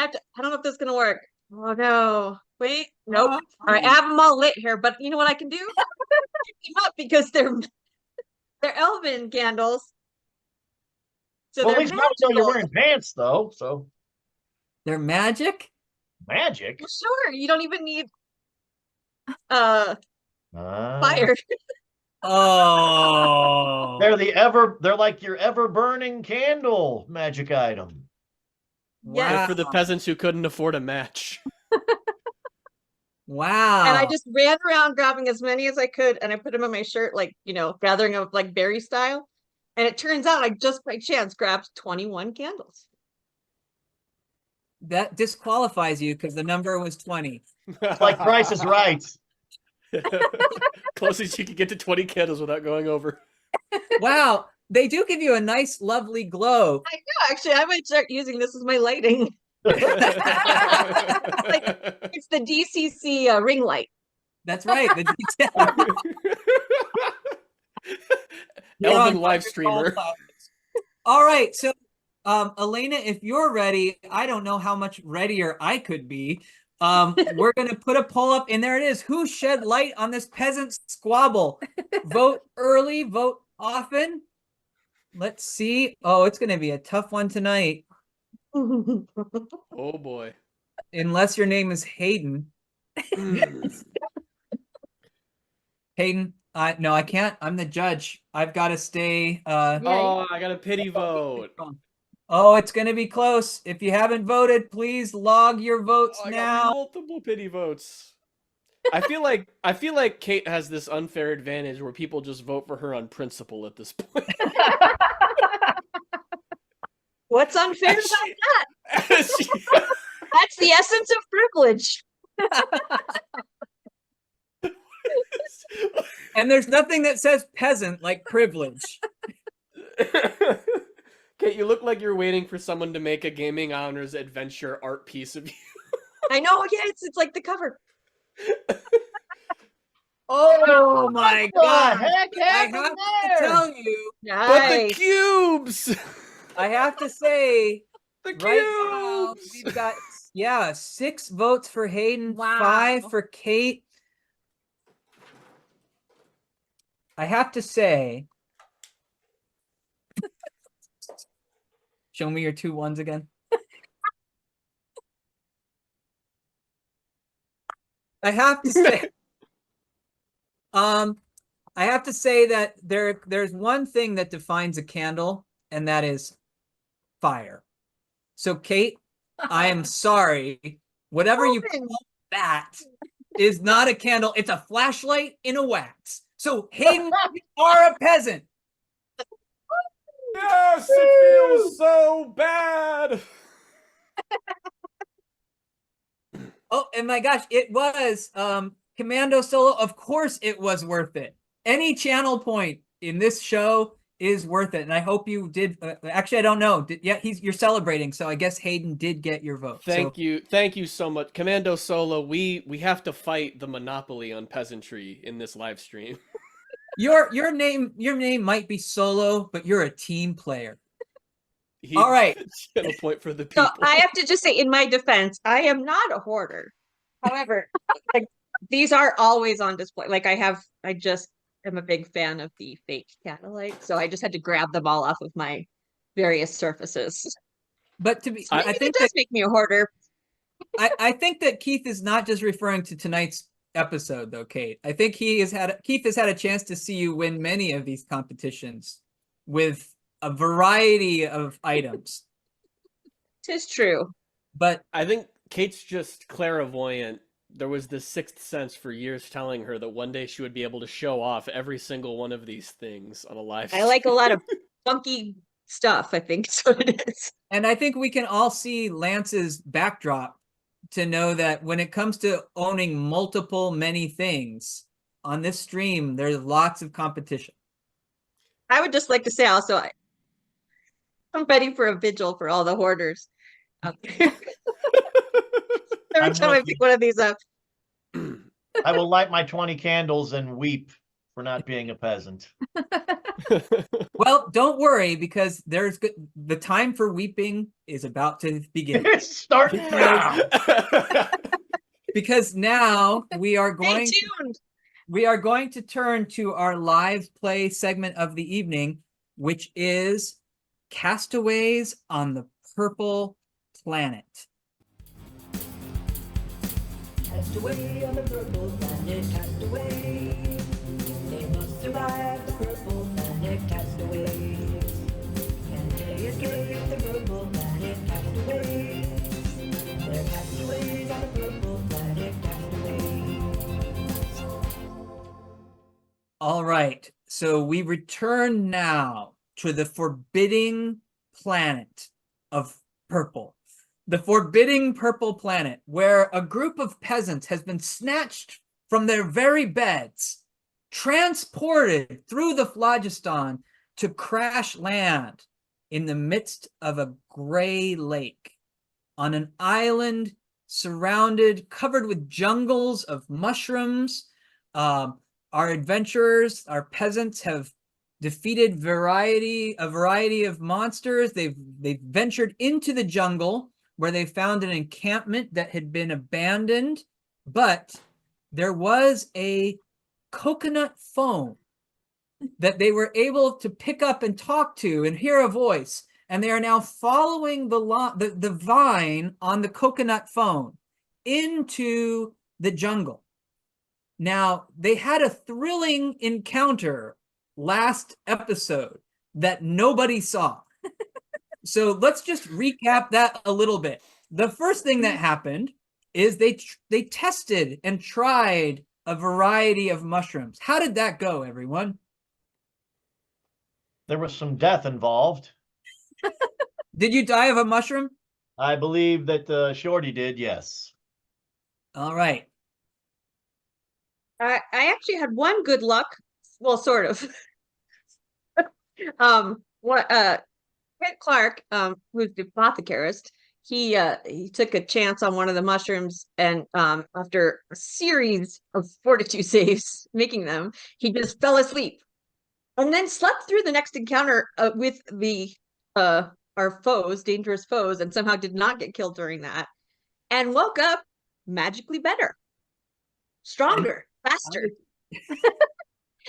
don't know if this is gonna work. Oh no. Wait, nope. All right, I have them all lit here, but you know what I can do? Keep them up because they're elven candles. So well, at they're least now we know you're magical. wearing pants, though. So They're magic? magic. Well, sure, you don't even need fire. Oh. They're like your ever burning candle magic item. Yes. They're for the peasants who couldn't afford a match. Wow. And I just ran around grabbing as many as I could, and I put them in my shirt, like, gathering up like berry style. And it turns out I just by chance grabbed 21 candles. That disqualifies you because the number was 20. It's like Price is Right. Closest you can get to 20 candles without going over. Wow. They do give you a nice, lovely glow. I know, actually, I might start using this as my lighting. It's the DCC ring light. That's right. The detail. You're Elven on live all streamer. platforms. All right. So, Elena, if you're ready, I don't know how much readier I could be. We're going to put a poll up, and there it is. Who shed light on this peasant squabble? Vote early, vote often. Let's see. Oh, it's going to be a tough one tonight. Oh boy. Unless your name is Hayden. Hayden, no, I can't. I'm the judge. I've got to stay. Oh, I got a pity vote. Oh, it's going to be close. If you haven't voted, please log your votes I got now. multiple pity votes. I feel like Kate has this unfair advantage where people just vote for her on principle at this point. What's unfair about that? That's the essence of privilege. And there's nothing that says peasant like privilege. Kate, you look like you're waiting for someone to make a Gaming Honors adventure art piece of you. I know, yeah, it's like the cover. Oh my What god! the heck I happened have to there? tell you, But the Nice. cubes! I have to say, The right now cubes! we've got 6 votes for Hayden, Wow. 5 for Kate. I have to say, show me your 2 1s again. I have to say, I have to say that there's one thing that defines a candle, and that is fire. So, Kate, I am sorry. Whatever you call that is not a candle. It's a flashlight in a wax. So, Hayden, you are a peasant. Yes, it feels so bad! Oh, and my gosh, it was Commando Solo. Of course it was worth it. Any channel point in this show is worth it. And I hope you did. Actually, I don't know. You're celebrating. So I guess Hayden did get your vote. Thank you so much. Commando Solo, we have to fight the monopoly on peasantry in this live stream. Your name might be Solo, but you're a team player. All right. Channel point for the people. So I have to just say, in my defense, I am not a hoarder. However, like these are always on display. Like I just am a big fan of the fake candlelight, so I just had to grab them all off of my various surfaces. But to be, So I think it does make me a hoarder. I think that Keith is not just referring to tonight's episode, though, Kate. I think Keith has had a chance to see you win many of these competitions with a variety of items. 'Tis true. But I think Kate's just clairvoyant. There was this sixth sense for years telling her that one day she would be able to show off every single one of these things on a live stream. I like a lot of funky stuff, I think is what it is. And I think we can all see Lance's backdrop to know that when it comes to owning many things, on this stream, there's lots of competition. I would just like to say also, I'm ready for a vigil for all the hoarders. Every I'm time I with you. pick one of these up, I will light my 20 candles and weep for not being a peasant. Well, don't worry, because the time for weeping is about to begin. It's starting now. Because now we are stay going tuned. we are going to turn to our live play segment of the evening, which is Castaways on the Purple Planet. Castaway on the purple planet, castaway. They must survive the purple planet, castaways. Can they escape the purple planet, castaways? They're castaways on the purple planet, castaways. All right, so we return now to the forbidding planet of purple. The forbidding purple planet, where a group of peasants has been snatched from their very beds, transported through the phlogiston to crash land in the midst of a gray lake on an island covered with jungles of mushrooms. Our adventurers, our peasants, have defeated a variety of monsters. They've ventured into the jungle, where they found an encampment that had been abandoned, but there was a coconut phone that they were able to pick up and talk to and hear a voice, and they are now following the vine on the coconut phone into the jungle. Now, they had a thrilling encounter last episode that nobody saw. So let's just recap that a little bit. The first thing that happened is they tested and tried a variety of mushrooms. How did that go, everyone? There was some death involved. Did you die of a mushroom? I believe that Shorty did, yes. All right. I actually had one good luck. Well, sort of. Kent Clark, who's the apothecarist, he took a chance on one of the mushrooms, and after a series of fortitude saves, making them, he just fell asleep, and then slept through the next encounter with our foes, dangerous foes, and somehow did not get killed during that, and woke up magically better, stronger, faster,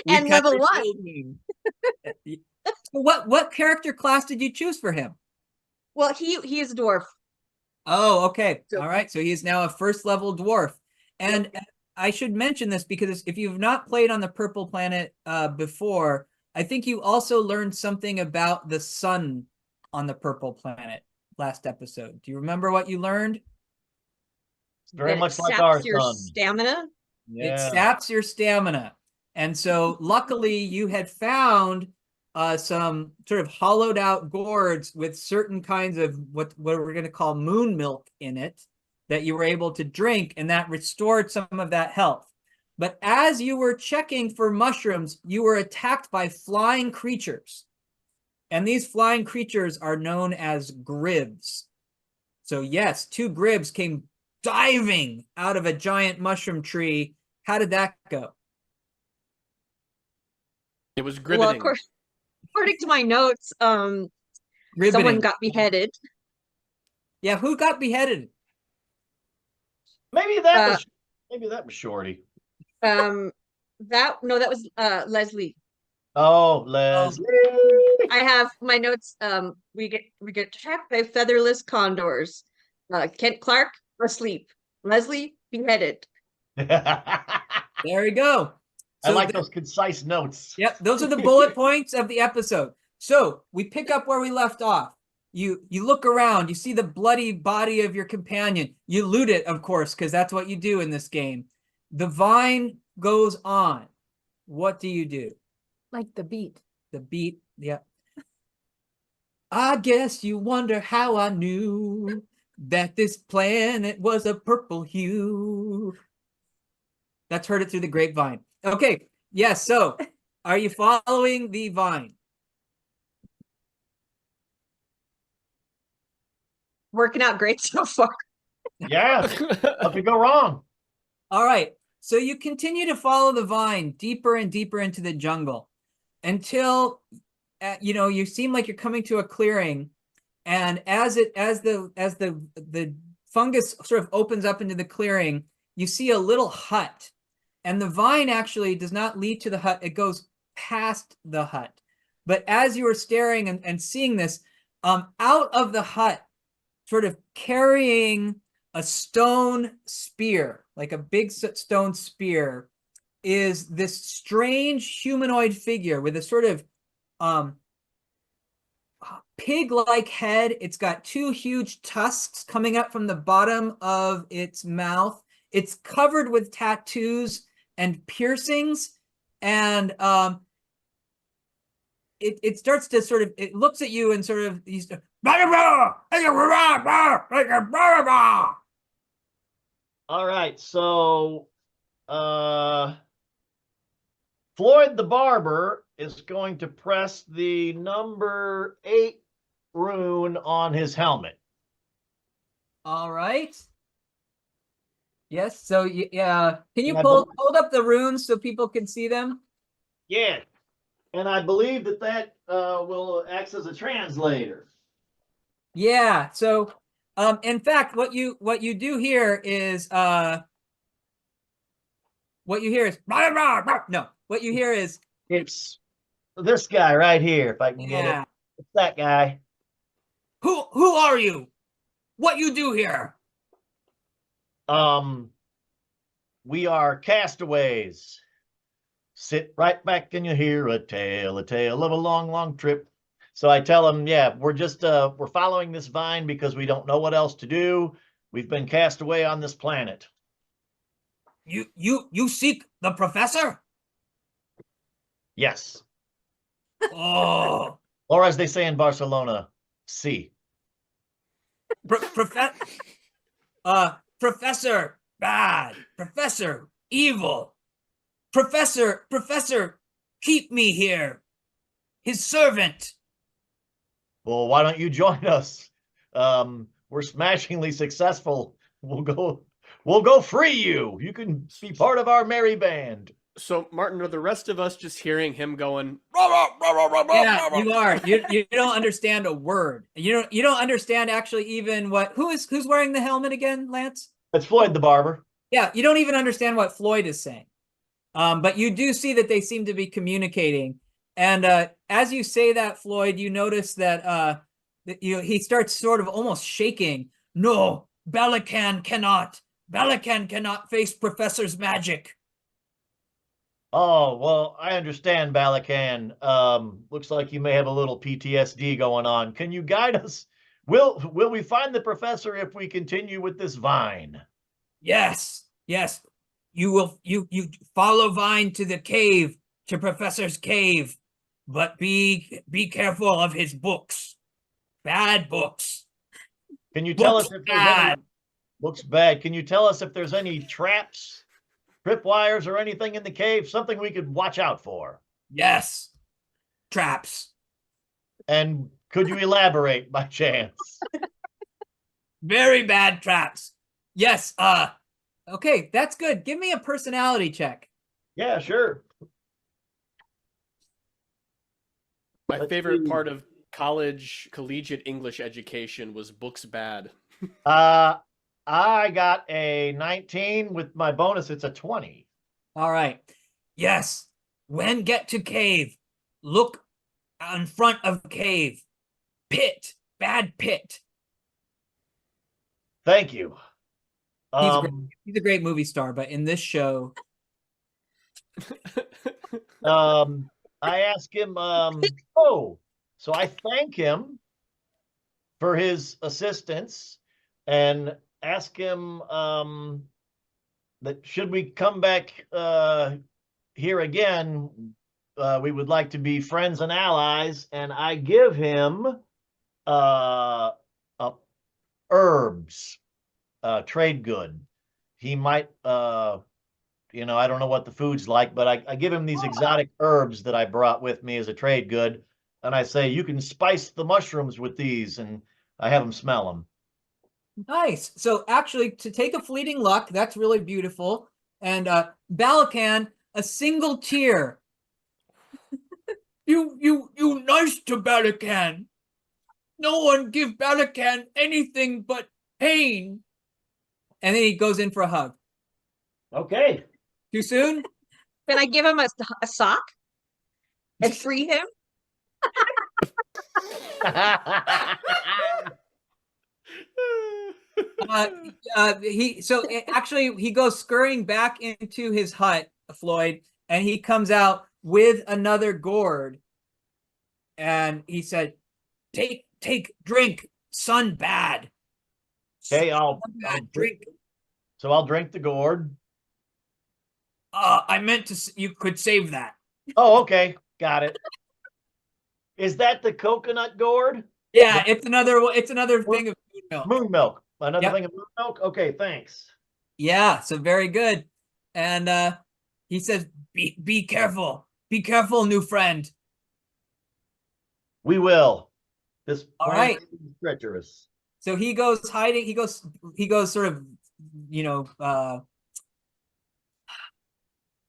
and level 1. What character class did you choose for him? Well, he is a dwarf. Oh, okay. So- All right. So he is now a first level dwarf. And I should mention this because if you've not played on the Purple Planet before, I think you also learned something about the sun on the Purple Planet last episode. Do you remember what you learned? Very That much like saps our your sun. stamina. It saps your stamina. And so luckily you had found some sort of hollowed out gourds with certain kinds of what we're going to call moon milk in it that you were able to drink, and that restored some of that health. But as you were checking for mushrooms, you were attacked by flying creatures. And these flying creatures are known as gribs. So yes, 2 gribs came diving out of a giant mushroom tree. How did that go? It was Well, gribbeting. according to my notes, someone Ribbiting. got beheaded. Yeah, who got beheaded? Maybe that was Shorty. That was Leslie. Oh, Leslie. I have my notes. We get attacked by featherless condors. Kent Clark asleep. Leslie beheaded. There we go. I like those concise notes. Yep, those are the bullet points of the episode. So we pick up where we left off. You look around, you see the bloody body of your companion. You loot it, of course, because that's what you do in this game. The vine goes on. What do you do? Like the beat. The beat, yeah. I guess you wonder how I knew that this planet was a purple hue. That's Heard It Through the Grapevine. Okay. Yes. So, are you following the vine? Working out great so far. Yeah, what could go wrong? All right. So you continue to follow the vine deeper and deeper into the jungle until you seem like you're coming to a clearing, and as the fungus sort of opens up into the clearing, you see a little hut, and the vine actually does not lead to the hut, it goes past the hut. But as you are staring and seeing this, out of the hut, sort of carrying a stone spear, like a big stone spear, is this strange humanoid figure with a sort of pig-like head. It's got two huge tusks coming up from the bottom of its mouth. It's covered with tattoos and piercings, and it starts to sort of, it looks at you and sort of, All right, so Floyd the barber is going to press the number 8 rune on his helmet. All right. Yes. So yeah, can you Yeah, hold up the runes so people can see them? Yeah, and I believe that will act as a translator. Yeah. So, in fact, what you do here is what you hear is no. What you hear is It's this guy right here, if I can get it. yeah. It's that guy. Who are you? What you do here? We are castaways. Sit right back and you hear a tale of a long, long trip. So I tell him, yeah, we're just we're following this vine because we don't know what else to do. We've been cast away on this planet. You seek the professor? Yes. Oh, Or as they say in Barcelona, sí. Professor bad, Professor evil, Professor, keep me here, his servant. Well, why don't you join us? We're smashingly successful. We'll go free you. You can be part of our merry band. So, Martin, are the rest of us just hearing him going? Yeah, you are. You don't understand a word. You don't understand actually even who's wearing the helmet again, Lance? It's Floyd the barber. Yeah, you don't even understand what Floyd is saying. But you do see that they seem to be communicating. And as you say that, Floyd, you notice that he starts sort of almost shaking. No, Balakan cannot. Balakan cannot face Professor's magic. Oh, well, I understand, Balakan. Looks like you may have a little PTSD going on. Can you guide us? Will we find the professor if we continue with this vine? Yes. You follow Vine to the cave, to Professor's cave, but be careful of his books. Bad books. Can you tell Books us if there's bad. any looks bad? Can you tell us if there's any traps, tripwires, or anything in the cave? Something we could watch out for. Yes. Traps. And could you elaborate by chance? Very bad traps. Yes. Okay, that's good. Give me a personality check. Yeah, sure. My Let's favorite see. part of collegiate English education was books bad. I got a 19 with my bonus. It's a 20. All right. Yes. When get to cave, look in front of cave. Pit. Bad pit. Thank you. He's a great movie star, but in this show, I ask him, so I thank him for his assistance and ask him that should we come back here again, we would like to be friends and allies, and I give him herbs, trade good. He might You know, I don't know what the food's like, but I give him these exotic herbs that I brought with me as a trade good. And I say, you can spice the mushrooms with these. And I have him smell them. Nice. So actually, to take a fleeting luck, that's really beautiful. And Balakan, a single tear. You nice to Balakan. No one give Balakan anything but pain. And then he goes in for a hug. Okay. Too soon? Can I give him a sock and free him? Actually he goes scurrying back into his hut, Floyd, and he comes out with another gourd, and he said, take drink, son bad. Okay, I'll drink. So I'll drink the gourd. I meant you could save that. Oh, okay, got it. Is that the coconut gourd? Yeah, it's another thing of moon milk. Moon milk. Another Yep. thing of moon milk? Okay, thanks. Yeah, so very good. And he says, be careful. Be careful, new friend. We will. This All plan right. is treacherous. So he goes hiding, he goes sort of,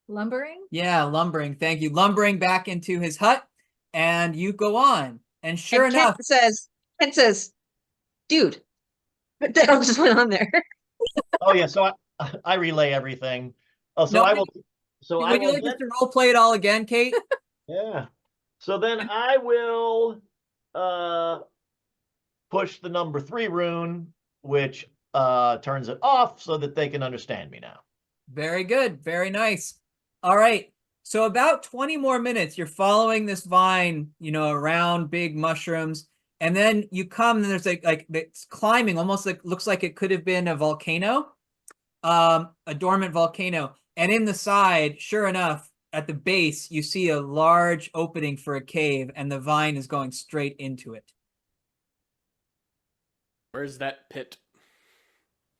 Lumbering? yeah, lumbering. Thank you. Lumbering back into his hut, and you go on. And sure And enough, Kent says, dude, what the hell just went on there? Oh yeah, so I relay everything. Oh, so No, I will. So I would you will like then, us to role play it all again, Kate? yeah. So then I will push the number 3 rune, which turns it off so that they can understand me now. Very good. Very nice. All right. So about 20 more minutes, you're following this vine, around big mushrooms. And then you come and there's like it's climbing, almost like looks like it could have been a volcano, a dormant volcano. And in the side, sure enough, at the base, you see a large opening for a cave, and the vine is going straight into it. Where's that pit?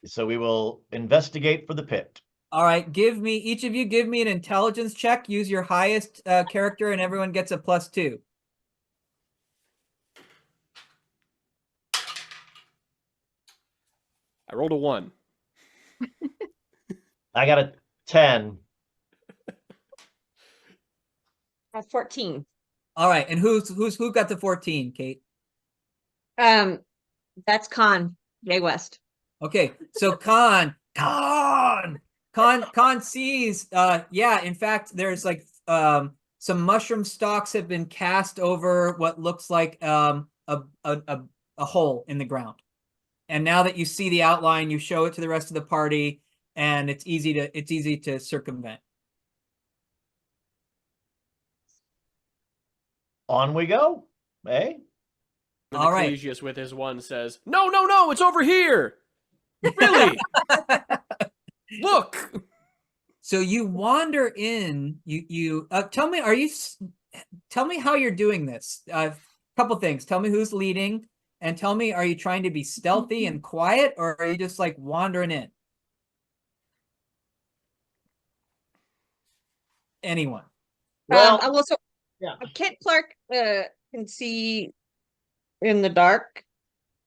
So we will investigate for the pit. All right, each of you give me an intelligence check. Use your highest character, and everyone gets a +2. I rolled a 1. I got a 10. 14. All right, and who got the 14, Kate? That's Con, Jay West. Okay, so Khan sees, yeah, in fact, there's like some mushroom stalks have been cast over what looks like a hole in the ground. And now that you see the outline, you show it to the rest of the party, and it's easy to circumvent. On we go. Eh? All right. Ecclesias with his 1 says, No, it's over here. Really? Look. So you wander in. Tell me how you're doing this. Couple things. Tell me who's leading, and tell me, are you trying to be stealthy and quiet, or are you just like wandering in? Anyone? Well, I will. So yeah. Kent Clark can see in the dark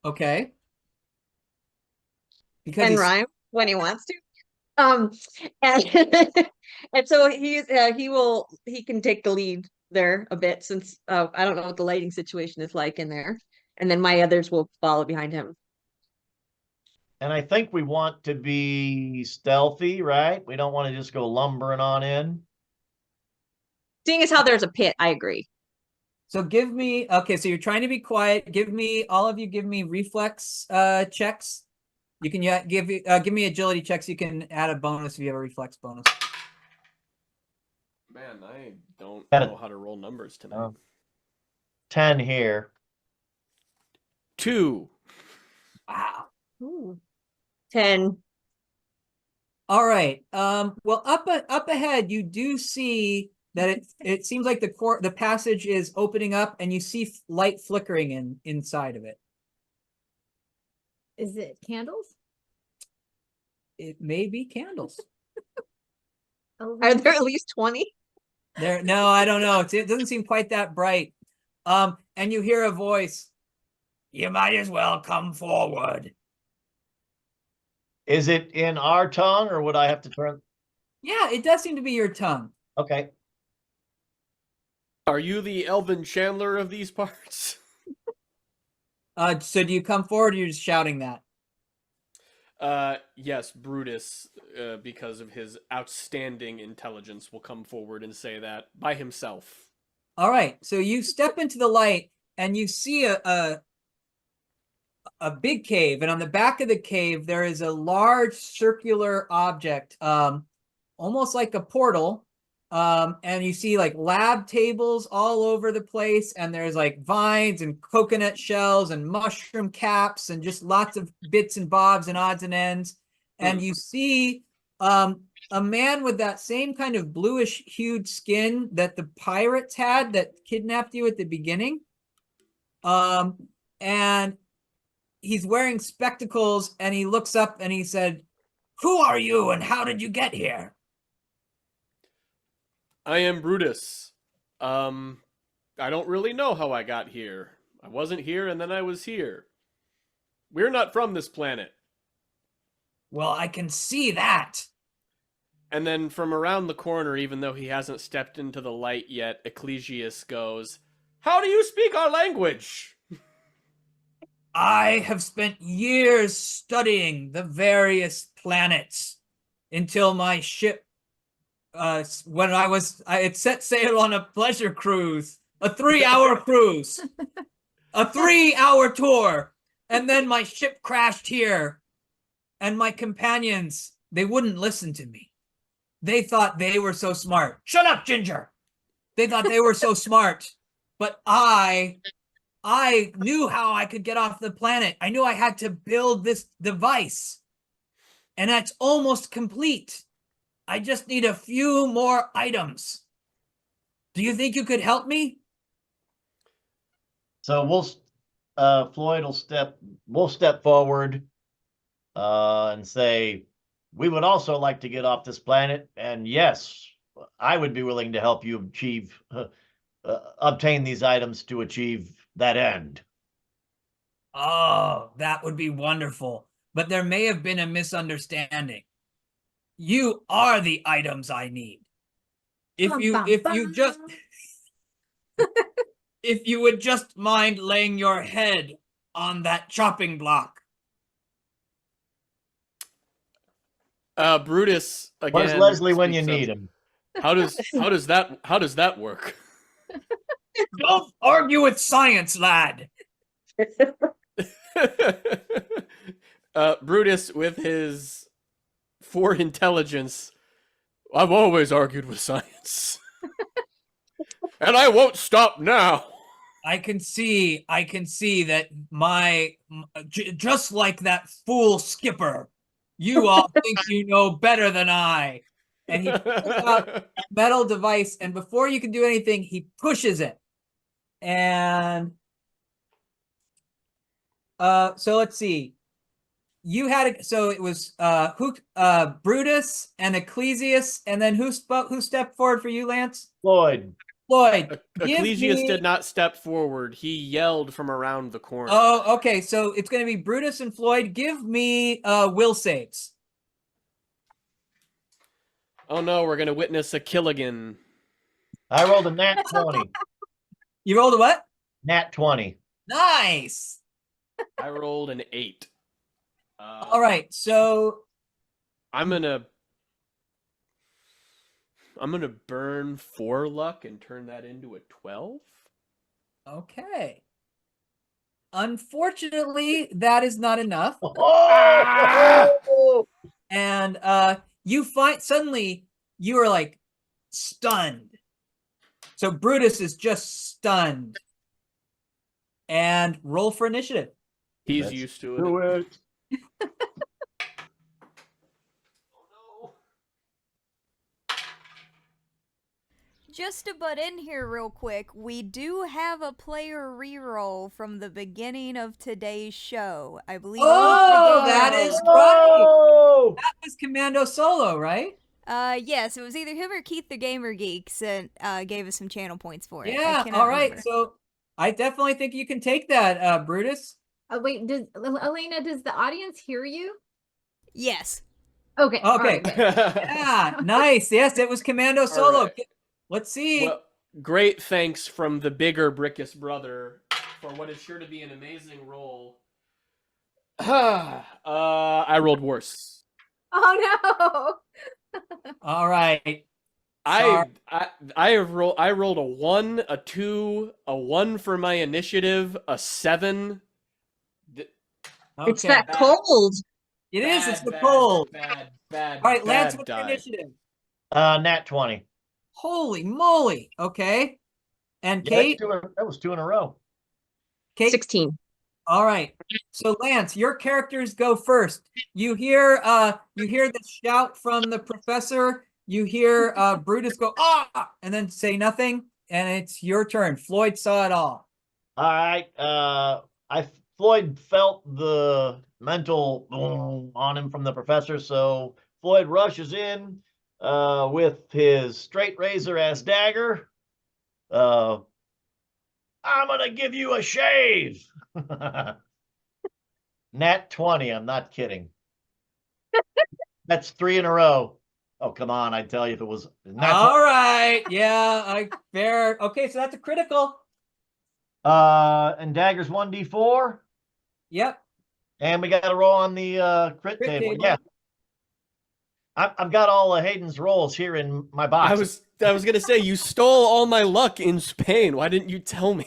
Okay. Because and he's rhyme when he wants to. And and so he can take the lead there a bit, since I don't know what the lighting situation is like in there, and then my others will follow behind him. And I think we want to be stealthy, right? We don't want to just go lumbering on in. Seeing as how there's a pit, I agree. So give me, okay, so you're trying to be quiet. All of you give me reflex checks. You can give me agility checks. You can add a bonus if you have a reflex bonus. Man, I don't know how to roll numbers tonight. 10 here. 2. Wow. Ooh. 10. All right. Well, up ahead, you do see that it seems like the passage is opening up, and you see light flickering inside of it. Is it candles? It may be candles. Are there at least 20? No, I don't know. It doesn't seem quite that bright. And you hear a voice. You might as well come forward. Is it in our tongue, or would I have to turn? Yeah, it does seem to be your tongue. Okay. Are you the Elven Chandler of these parts? So do you come forward or you're just shouting that? Yes, Brutus, because of his outstanding intelligence, will come forward and say that by himself. All right. So you step into the light and you see a big cave, and on the back of the cave there is a large circular object, almost like a portal. And you see like lab tables all over the place, and there's like vines and coconut shells and mushroom caps and just lots of bits and bobs and odds and ends. And you see a man with that same kind of bluish hued skin that the pirates had that kidnapped you at the beginning. And he's wearing spectacles, and he looks up and he said, "Who are you and how did you get here?" I am Brutus. I don't really know how I got here. I wasn't here and then I was here. We're not from this planet. Well, I can see that. And then from around the corner, even though he hasn't stepped into the light yet, Ecclesius goes, "How do you speak our language?" I have spent years studying the various planets until my ship, when I had set sail on a pleasure cruise, a 3-hour cruise, a 3-hour tour, and then my ship crashed here, and my companions, they wouldn't listen to me. They thought they were so smart. Shut up, Ginger! They thought they were so smart, but I knew how I could get off the planet. I knew I had to build this device, and that's almost complete. I just need a few more items. Do you think you could help me? So Floyd we'll step forward and say, we would also like to get off this planet, and yes, I would be willing to help you obtain these items to achieve that end. Oh, that would be wonderful. But there may have been a misunderstanding. You are the items I need. If you would just mind laying your head on that chopping block. Brutus again. Where's Leslie when you speaks need up. him? How does that work? Don't argue with science, lad. Brutus, with his 4 intelligence, I've always argued with science, and I won't stop now. I can see that just like that fool skipper, you all think you know better than I. And he pulls out a metal device, and before you can do anything, he pushes it. And so let's see. You had so it was Brutus and Ecclesius, and then who stepped forward for you, Lance? Floyd. Ecclesius did not step forward. He yelled from around the corner. Oh, okay. So it's going to be Brutus and Floyd. Give me will saves. Oh no, we're going to witness a Killigan. I rolled a nat 20. You rolled a what? Nat 20. Nice. I rolled an 8. All right, so I'm gonna burn 4 luck and turn that into a 12. okay. Unfortunately, that is not enough. Oh! And you find suddenly you are like stunned. So Brutus is just stunned. And roll for initiative. He's Let's used to do it. it. Just to butt in here real quick, we do have a player reroll from the beginning of today's show. I believe. Oh, that is right. Oh! That was Commando Solo, right? Yes, it was either him or Keith the Gamer Geeks that gave us some channel points for it. I Yeah, cannot all right. remember. So I definitely think you can take that, Brutus. Wait, Elena, does the audience hear you? Yes. Okay. All Okay. right, good. Yeah, nice. Yes, it was Commando Solo. right. Let's see. Well, great thanks from the bigger Brickus brother for what is sure to be an amazing roll. I rolled worse. Oh no. All right. I rolled a 1, a 2, a 1 for my initiative, a 7. It's Okay. that cold. It is. It's the Bad, cold. bad, All right, Lance, bad what's your die. initiative? Nat 20. Holy moly. Okay. And Yeah, Kate? that was 2 in a row. Kate? 16. All right. So Lance, your characters go first. You hear the shout from the professor. You hear Brutus go, ah, and then say nothing. And it's your turn. Floyd saw it all. All right. Floyd felt the mental on him from the professor, so Floyd rushes in with his straight razor as dagger. I'm gonna give you a shave. Nat 20. I'm not kidding. That's 3 in a row. Oh, come on! I tell you, if it was nat All right. Yeah, fair. Okay, so that's a critical. 20, and dagger's 1d4. Yep. And we got to roll on the crit Crit table. table. Yeah. I've got all of Hayden's rolls here in my box. I was gonna say you stole all my luck in Spain. Why didn't you tell me?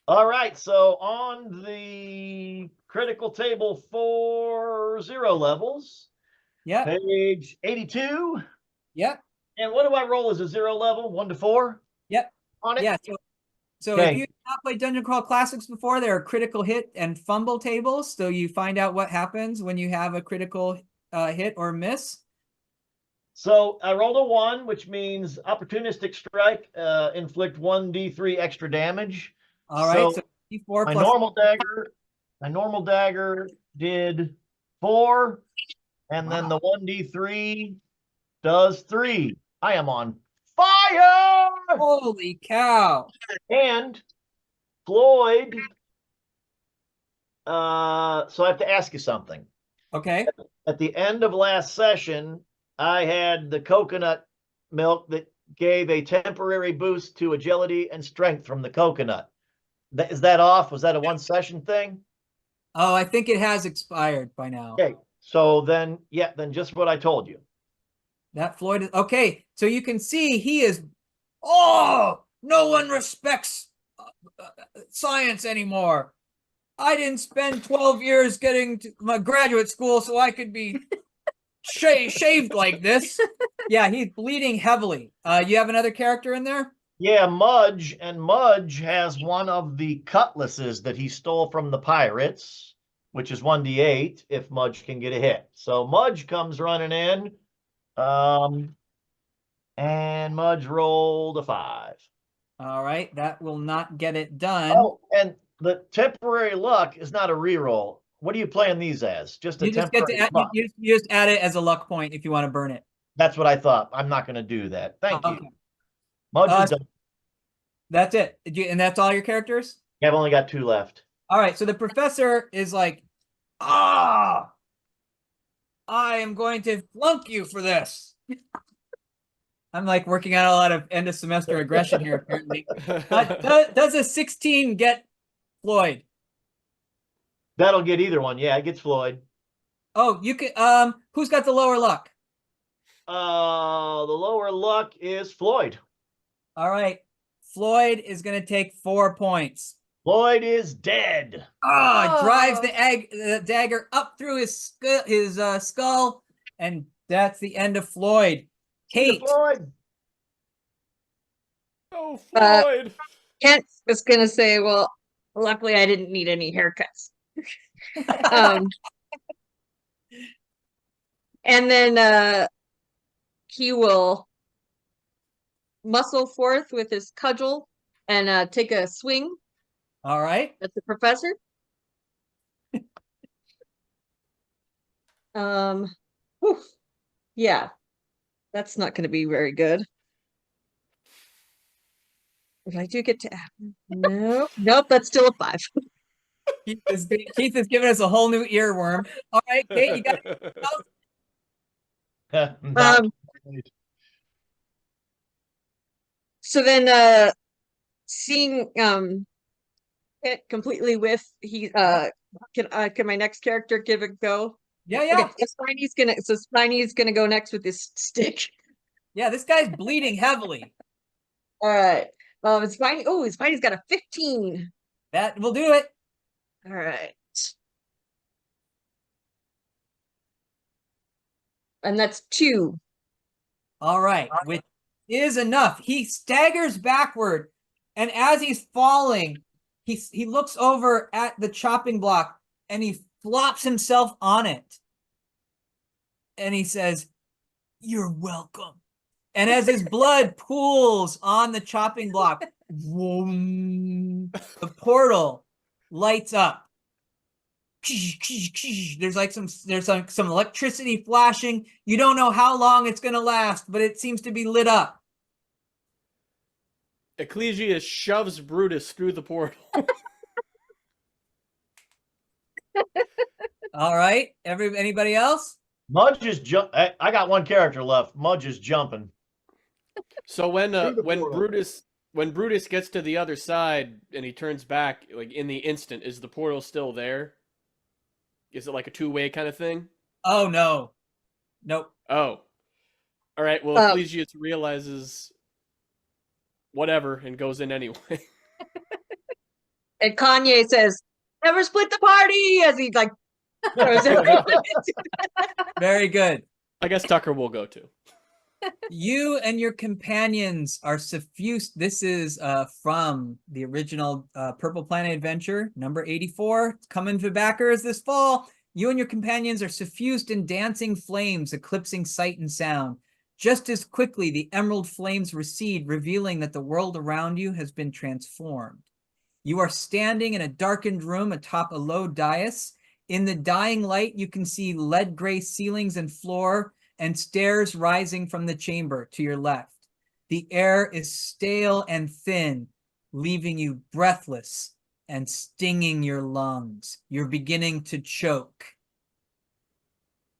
All right. So on the critical table for 0 levels, Yep. page 82. Yep. And what do I roll as a 0 level? 1 to 4? Yep. On it? Yeah. So Okay. if you have not played Dungeon Crawl Classics before, there are critical hit and fumble tables. So you find out what happens when you have a critical hit or miss. So I rolled a 1, which means opportunistic strike, inflict 1d3 extra damage. All right. So D4 my plus normal dagger did 4, and then the 1d3 does 3. I am on fire. Holy cow. And Floyd, so I have to ask you something. Okay. At the end of last session, I had the coconut milk that gave a temporary boost to agility and strength from the coconut. Is that off? Was that a 1 session thing? Oh, I think it has expired by now. Okay. So then just what I told you. That Floyd is okay. So you can see he is. Oh, no one respects science anymore. I didn't spend 12 years getting to my graduate school so I could be shaved like this. Yeah, he's bleeding heavily. You have another character in there? Yeah, Mudge, and Mudge has one of the cutlasses that he stole from the pirates, which is 1d8 if Mudge can get a hit. So Mudge comes running in, and Mudge rolled a 5. All right, that will not get it done. Oh, and the temporary luck is not a reroll. What are you playing these as? Just a You just get temporary to luck. you just add it as a luck point if you want to burn it. That's what I thought. I'm not going to do that. Thank Okay. you. Mudge is done. That's it. And that's all your characters? Yeah, I've only got 2 left. All right, so the professor is like, I am going to flunk you for this. I'm like working out a lot of end of semester aggression here, apparently. Does a 16 get Floyd? That'll get either one. Yeah, it gets Floyd. Oh, you can. Who's got the lower luck? The lower luck is Floyd. All right, Floyd is going to take 4 points. Floyd is dead. Drives the dagger up through his skull, and that's the end of Floyd. Kate. Floyd. Oh, Floyd. Kent was gonna say, well, luckily I didn't need any haircuts. And then he will muscle forth with his cudgel and take a swing All right. at the professor. whew, yeah, that's not going to be very good. If I do get to, nope, that's still a 5. Keith is giving us a whole new earworm. All right, Kate, you got Not- So then, seeing it completely with can my next character give it a go? Yeah, yeah. Okay, Spiney's gonna go next with this stick. Yeah, this guy's bleeding heavily. All right. Spiney's got a 15. That will do it. All right. And that's 2. All right, which is enough. He staggers backward, and as he's falling, he looks over at the chopping block and he flops himself on it. And he says, "You're welcome." And as his blood pools on the chopping block, vroom, the portal lights up. There's like some electricity flashing. You don't know how long it's gonna last, but it seems to be lit up. Ecclesia shoves Brutus through the portal. All right, anybody else? Mudge is I got one character left. Mudge is jumping. So when Through the portal. Brutus gets to the other side and he turns back, like in the instant, is the portal still there? Is it like a two-way kind of thing? Oh no, nope. Oh, all right. Well, Ecclesius realizes whatever and goes in anyway. And Kanye says, "Never split the party," as he like throws everyone into Very good. I guess Tucker will go too. You and your companions are suffused. This is from the original Purple Planet Adventure, number 84. It's coming to backers this fall. You and your companions are suffused in dancing flames, eclipsing sight and sound. Just as quickly, the emerald flames recede, revealing that the world around you has been transformed. You are standing in a darkened room atop a low dais. In the dying light, you can see lead gray ceilings and floor, and stairs rising from the chamber to your left. The air is stale and thin, leaving you breathless and stinging your lungs. You're beginning to choke.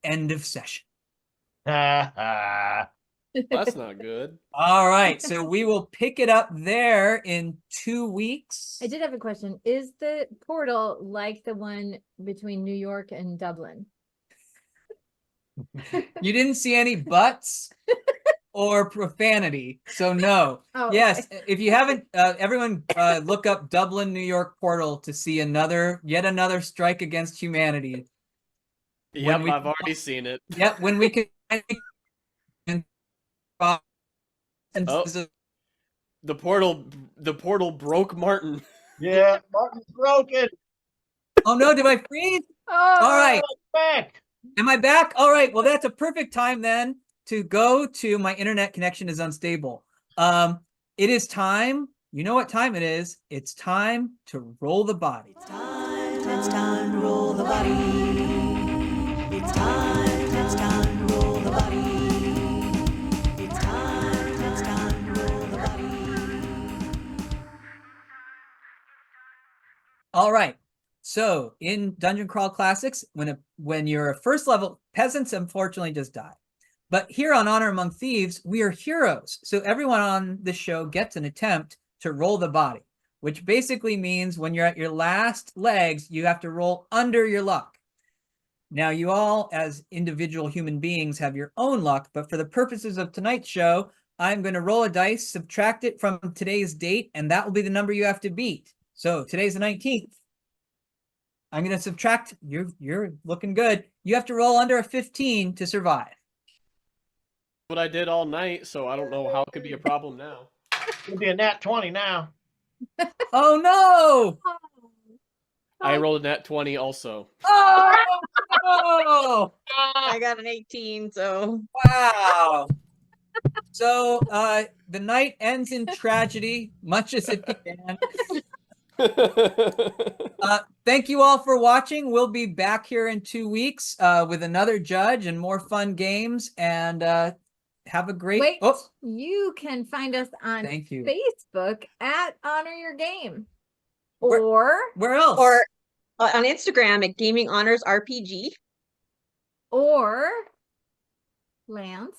End of session. That's not good. All right, so we will pick it up there in 2 weeks. I did have a question. Is the portal like the one between New York and Dublin? You didn't see any butts or profanity, so no. Oh, yes, okay. if you haven't, everyone look up Dublin, New York portal to see yet another strike against humanity. Yep, I've already seen it. Yep, when we can. Oh, the portal broke Martin. Yeah, Martin's broken. Oh no, did I freeze? Oh, All right. Back. Am I back? All right. Well, that's a perfect time then to go to my internet connection is unstable. It is time. You know what time it is. It's time to roll the body. It's time to roll the body. It's time to roll the body. It's time to roll the body. All right. So in Dungeon Crawl Classics, when you're a first level, peasants unfortunately just die. But here on Honor Among Thieves, we are heroes. So everyone on this show gets an attempt to roll the body, which basically means when you're at your last legs, you have to roll under your luck. Now, you all, as individual human beings, have your own luck, but for the purposes of tonight's show, I'm going to roll a dice, subtract it from today's date, and that will be the number you have to beat. So today's the 19th. I'm going to subtract. You're looking good. You have to roll under a 15 to survive. What I did all night, so I don't know how it could be a problem now. It'll be a nat 20 now. Oh no! I rolled a nat 20 also. Oh! I got an 18, so Wow. So the night ends in tragedy, much as it began. Thank you all for watching. We'll be back here in 2 weeks with another judge and more fun games. And have a great. Wait, Oh, you can find us on thank you. Facebook at Honor Your Game. Where- Or Where else? Or on Instagram at Gaming Honors RPG. Lance.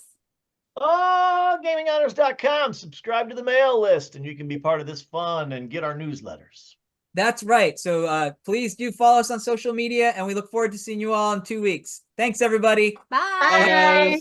Oh, gaminghonors.com. Subscribe to the mail list, and you can be part of this fun and get our newsletters. That's right. So please do follow us on social media, and we look forward to seeing you all in 2 weeks. Thanks, everybody. Bye. Bye.